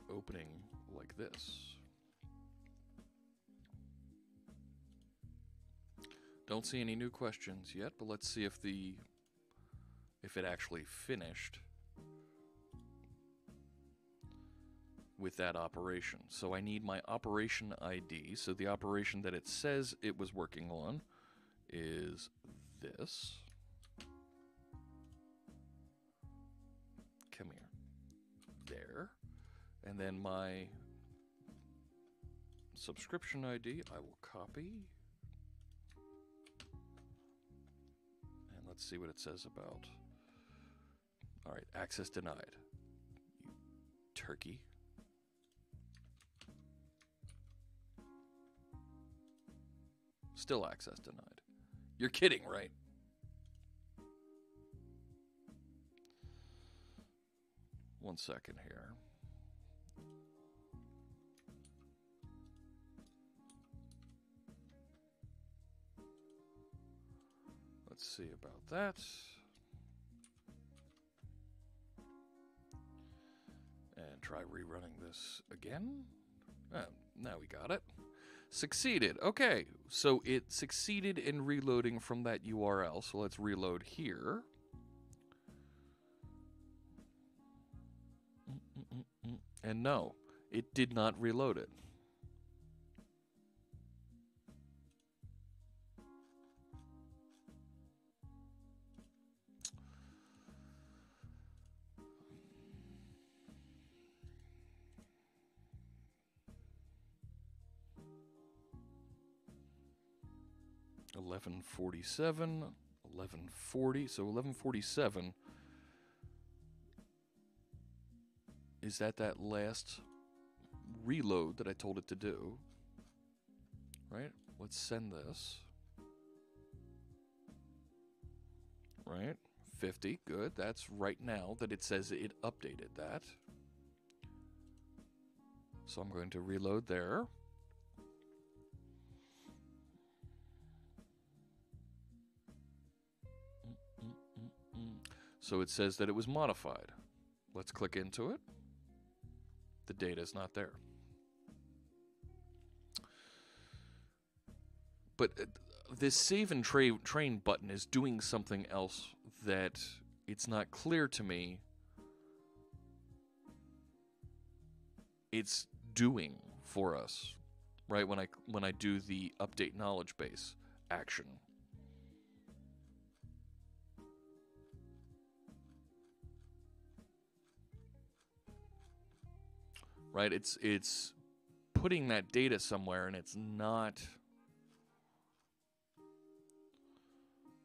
opening like this. Don't see any new questions yet, but let's see if it actually finished with that operation. So I need my operation ID. So the operation that it says it was working on is this. Come here. There. And then my subscription ID, I will copy. And let's see what it says about. All right, access denied. You turkey. Still access denied. You're kidding, right? One second here. Let's see about that. And try rerunning this again. Now we got it. Succeeded. Okay, so it succeeded in reloading from that URL. So let's reload here. And no, it did not reload it. 1147, 1140. So 1147, is that last reload that I told it to do? Right? Let's send this. Right? 50, good. That's right now that it says it updated that. So I'm going to reload there. So it says that it was modified. Let's click into it. The data is not there. But this save and train button is doing something else that it's not clear to me it's doing for us, right? When I do the update knowledge base action. Right? It's putting that data somewhere and it's not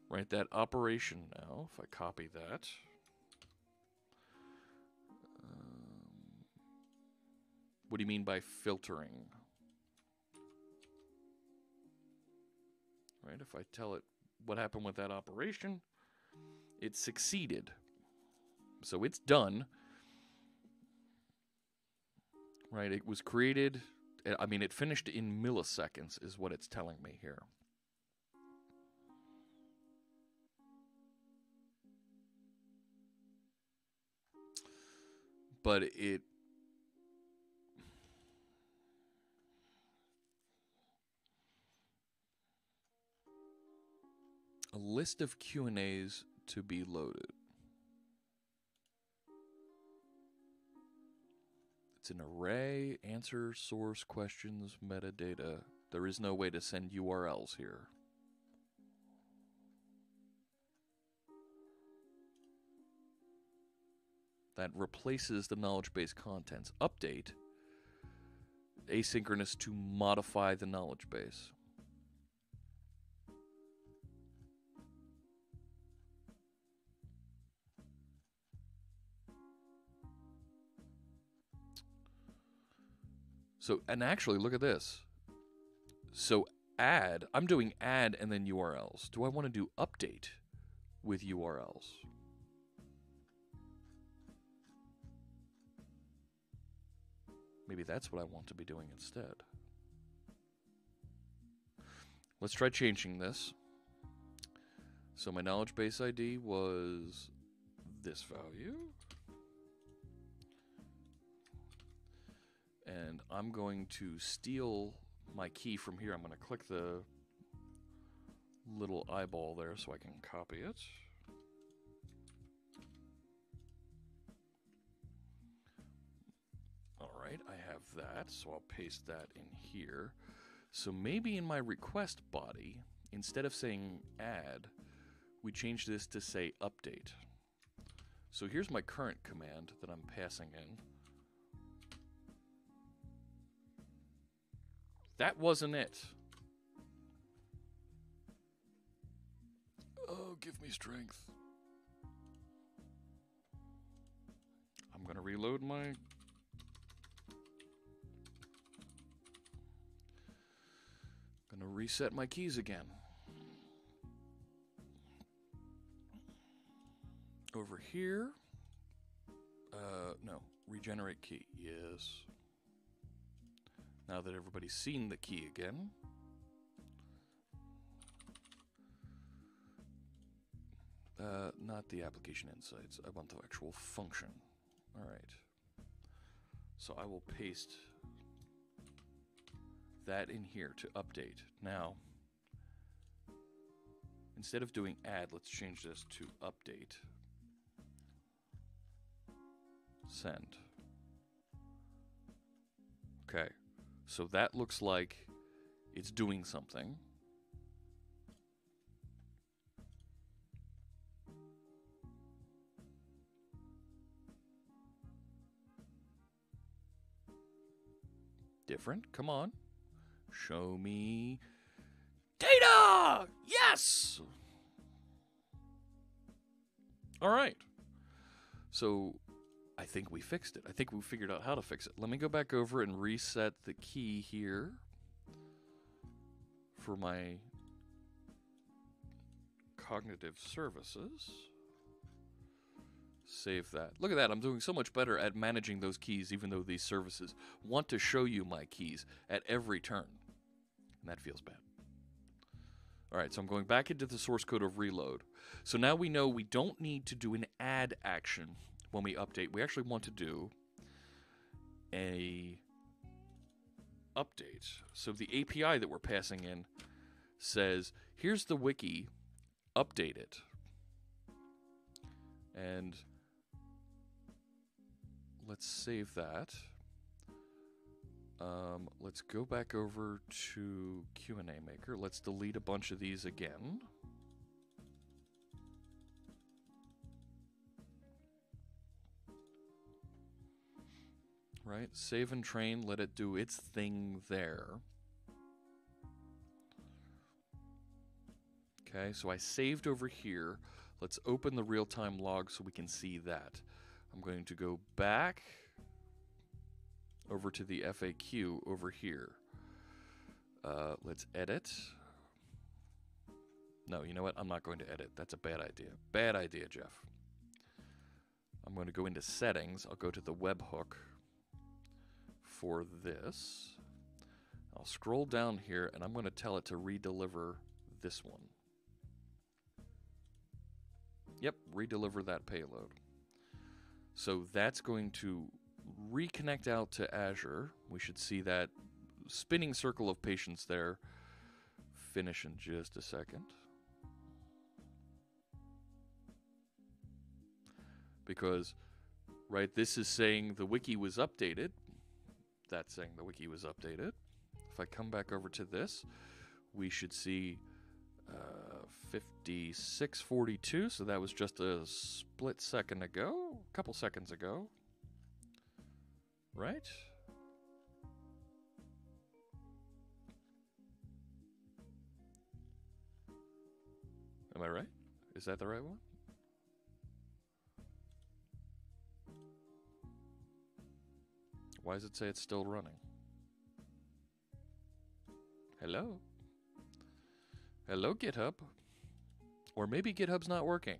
right, that operation now, if I copy that. What do you mean by filtering? Right, if I tell it what happened with that operation, it succeeded. So it's done. Right, it was created, I mean, it finished in milliseconds is what it's telling me here. But it a list of Q&As to be loaded. It's an array, answer, source, questions, metadata. There is no way to send URLs here. That replaces the knowledge base contents. Update, asynchronous to modify the knowledge base. So, and actually, look at this. So add, I'm doing add and then URLs. Do I want to do update with URLs? Maybe that's what I want to be doing instead. Let's try changing this. So my knowledge base ID was this value. And I'm going to steal my key from here. I'm going to click the little eyeball there so I can copy it. All right, I have that, so I'll paste that in here. So maybe in my request body, instead of saying add, we change this to say update. So here's my current command that I'm passing in. That wasn't it. Oh, give me strength. I'm going to reload my... Going to reset my keys again. Over here. No. Regenerate key. Yes. Now that everybody's seen the key again. Not the application insights. I want the actual function. All right. So I will paste that in here to update. Now, instead of doing add, let's change this to update. Send. Okay. So that looks like it's doing something. Different. Come on. Show me Data! Yes! All right. So I think we fixed it. I think we figured out how to fix it. Let me go back over and reset the key here for my cognitive services. Save that. Look at that. I'm doing so much better at managing those keys, even though these services want to show you my keys at every turn. And that feels bad. All right, so I'm going back into the source code of reload. So now we know we don't need to do an add action when we update. We actually want to do a update. So the API that we're passing in says, here's the wiki, update it. And let's save that. Let's go back over to Q&A Maker. Let's delete a bunch of these again. Right, save and train, let it do its thing there. Okay, so I saved over here. Let's open the real-time log so we can see that. I'm going to go back over to the FAQ over here. Let's edit. No, you know what? I'm not going to edit. That's a bad idea. Bad idea, Jeff. I'm going to go into settings. I'll go to the webhook for this. I'll scroll down here and I'm going to tell it to redeliver this one. Yep, redeliver that payload. So that's going to reconnect out to Azure. We should see that spinning circle of patients there finish in just a second. Because, right, this is saying the wiki was updated. That's saying the wiki was updated. If I come back over to this, we should see 5642. So that was just a split second ago, a couple seconds ago. Right? Am I right? Is that the right one? Why does it say it's still running? Hello? Hello, GitHub? Or maybe GitHub's not working.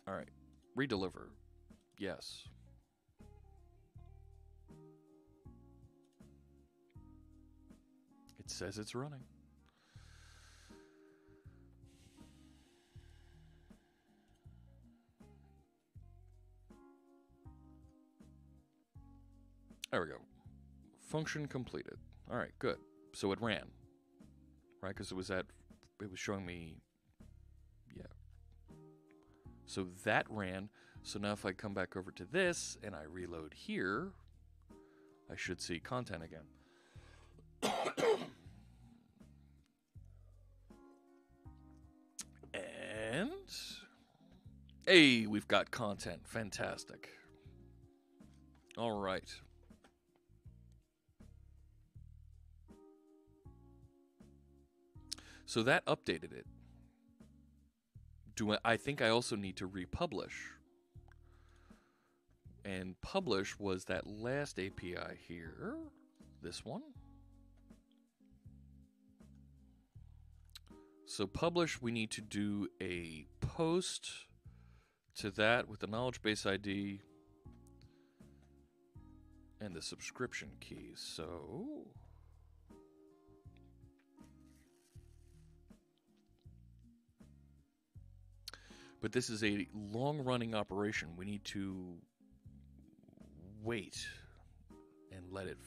All right, redeliver. Yes. It says it's running. There we go. Function completed. All right, good. So it ran, right? Because it was showing me, yeah. So that ran. So now if I come back over to this and I reload here, I should see content again. And, hey, we've got content. Fantastic. All right. So that updated it. I think I also need to republish. And publish was that last API here. This one. So publish, we need to do a post to that with the knowledge base ID and the subscription key. So but this is a long-running operation. We need to wait and let it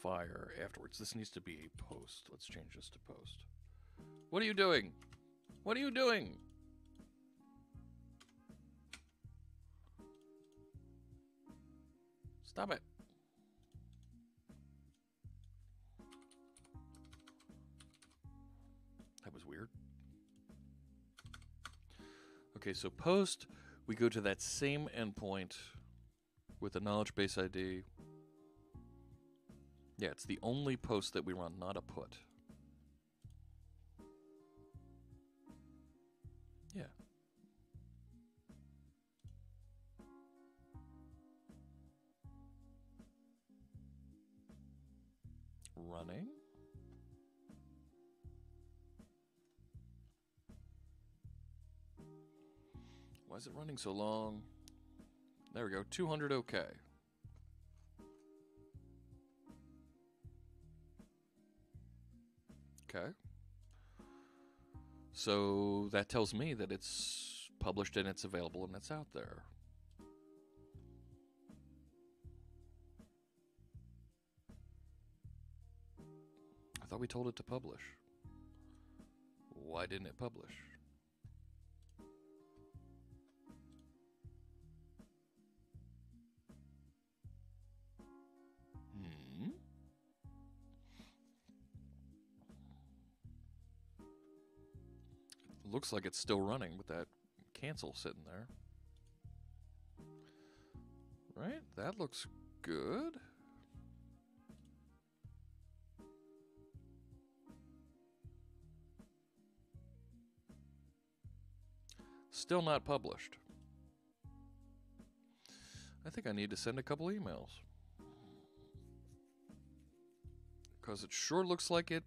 fire afterwards. This needs to be a post. Let's change this to post. What are you doing? What are you doing? Stop it. That was weird. Okay, so post, we go to that same endpoint with a knowledge base ID. Yeah, it's the only post that we run, not a put. Yeah. Running. Why is it running so long? There we go, 200 OK. Okay. So that tells me that it's published and it's available and it's out there. I thought we told it to publish. Why didn't it publish? Looks like it's still running with that cancel sitting there. Right? That looks good. Still not published. I think I need to send a couple emails. Because it sure looks like it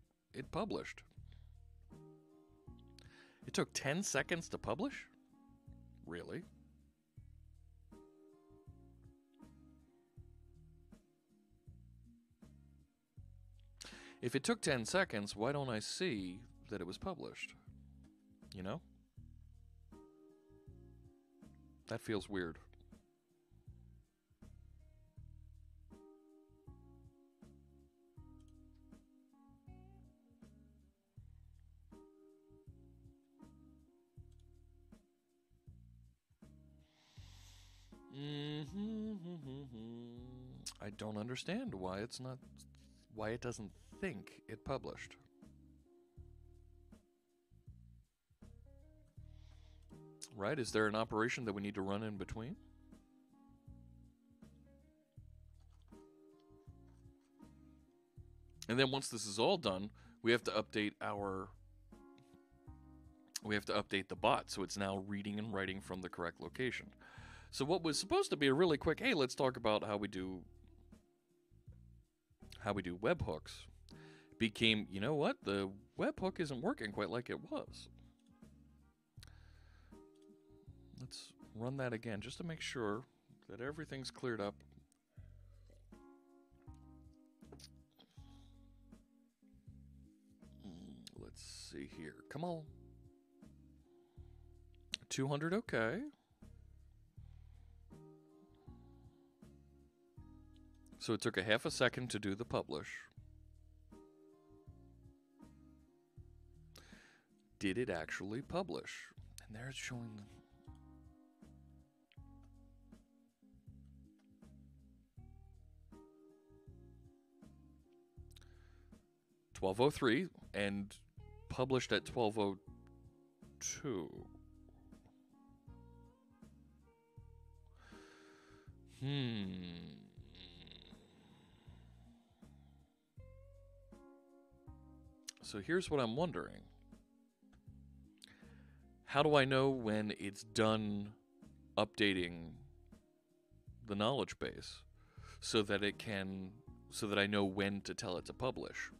published. It took 10 seconds to publish? Really? If it took 10 seconds, why don't I see that it was published? You know? That feels weird. I don't understand why it doesn't think it published. Right? Is there an operation that we need to run in between? And then once this is all done, we have to update the bot so it's now reading and writing from the correct location. So what was supposed to be a really quick, hey, let's talk about how we do webhooks, became, you know what? The webhook isn't working quite like it was. Let's run that again just to make sure that everything's cleared up. Let's see here. Come on. 200 OK. So it took a half a second to do the publish. Did it actually publish? And there it's showing them. $12:03 and published at 12:02. So here's what I'm wondering. How do I know when it's done updating the knowledge base so that I know when to tell it to publish?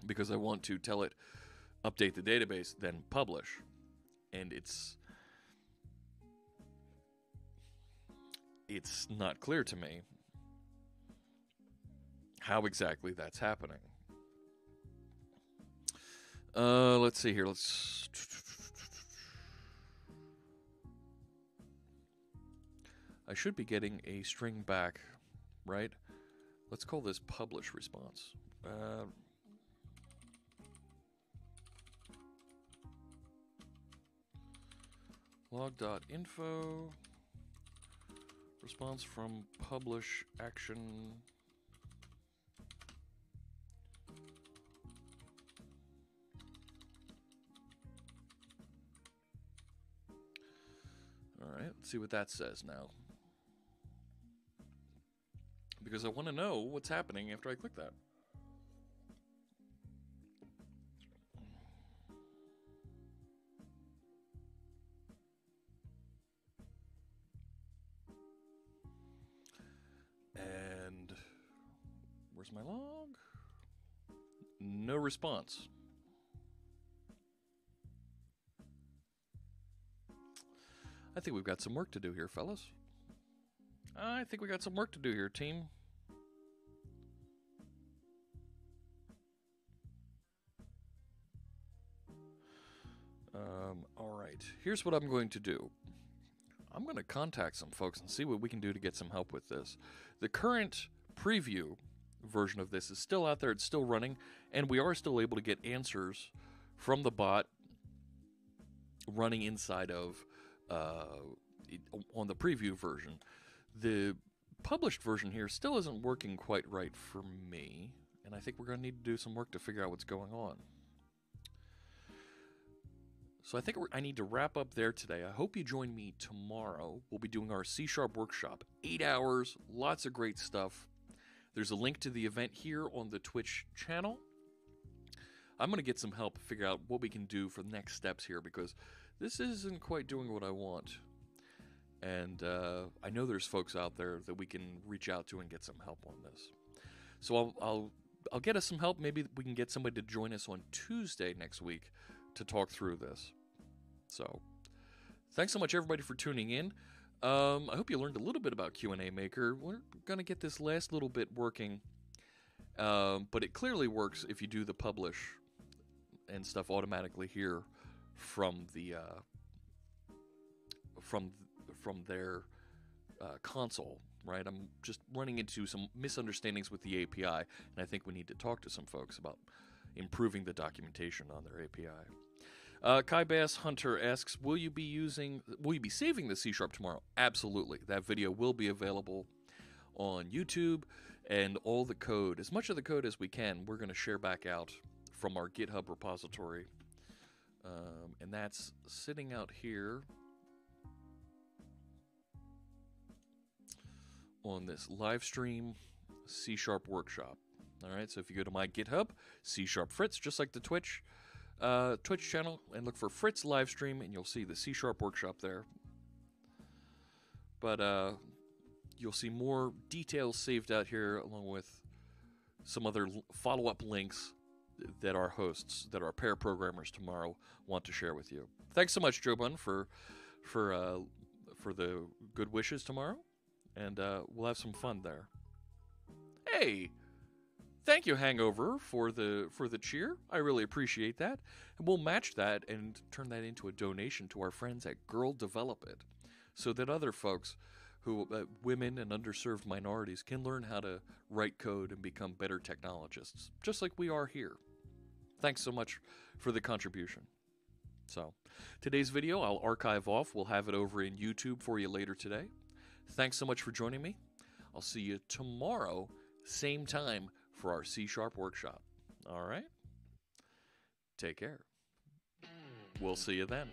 Because I want to tell it update the database, then publish. And it's not clear to me how exactly that's happening. Let's see here. I should be getting a string back, right? Let's call this publish response. Log.info response from publish action. All right, let's see what that says now. because I want to know what's happening after I click that. And where's my log? No response. I think we've got some work to do here, fellas. I think we got some work to do here, team. All right. Here's what I'm going to do. I'm going to contact some folks and see what we can do to get some help with this. The current preview version of this is still out there. It's still running, and we are still able to get answers from the bot running inside of on the preview version. The published version here still isn't working quite right for me, and I think we're going to need to do some work to figure out what's going on. So I think I need to wrap up there today. I hope you join me tomorrow. We'll be doing our C# workshop. 8 hours, lots of great stuff. There's a link to the event here on the Twitch channel. I'm going to get some help figure out what we can do for the next steps here, because this isn't quite doing what I want. And I know there's folks out there that we can reach out to and get some help on this. So I'll get us some help. Maybe we can get somebody to join us on Tuesday next week to talk through this. So thanks so much, everybody, for tuning in. I hope you learned a little bit about Q&A Maker. We're going to get this last little bit working, but it clearly works if you do the publish and stuff automatically here from the from their console, right? I'm just running into some misunderstandings with the API, and I think we need to talk to some folks about improving the documentation on their API. Kai Bass Hunter asks, will you be saving the C# tomorrow? Absolutely. That video will be available on YouTube, and all the code, as much of the code as we can, we're going to share back out from our GitHub repository. And that's sitting out here on this live stream C# workshop. All right, so if you go to my GitHub, C# Fritz, just like the Twitch channel, and look for Fritz live stream, and you'll see the C# workshop there. But you'll see more details saved out here, along with some other follow-up links that our hosts, that our pair programmers tomorrow want to share with you. Thanks so much, Jobun, for the good wishes tomorrow, and we'll have some fun there. Hey! Thank you, Hangover, for the cheer. I really appreciate that. And we'll match that and turn that into a donation to our friends at Girl Develop It, so that other folks, women and underserved minorities, can learn how to write code and become better technologists, just like we are here. Thanks so much for the contribution. So, today's video I'll archive off. We'll have it over in YouTube for you later today. Thanks so much for joining me. I'll see you tomorrow, same time, for our C# workshop. All right? Take care. We'll see you then.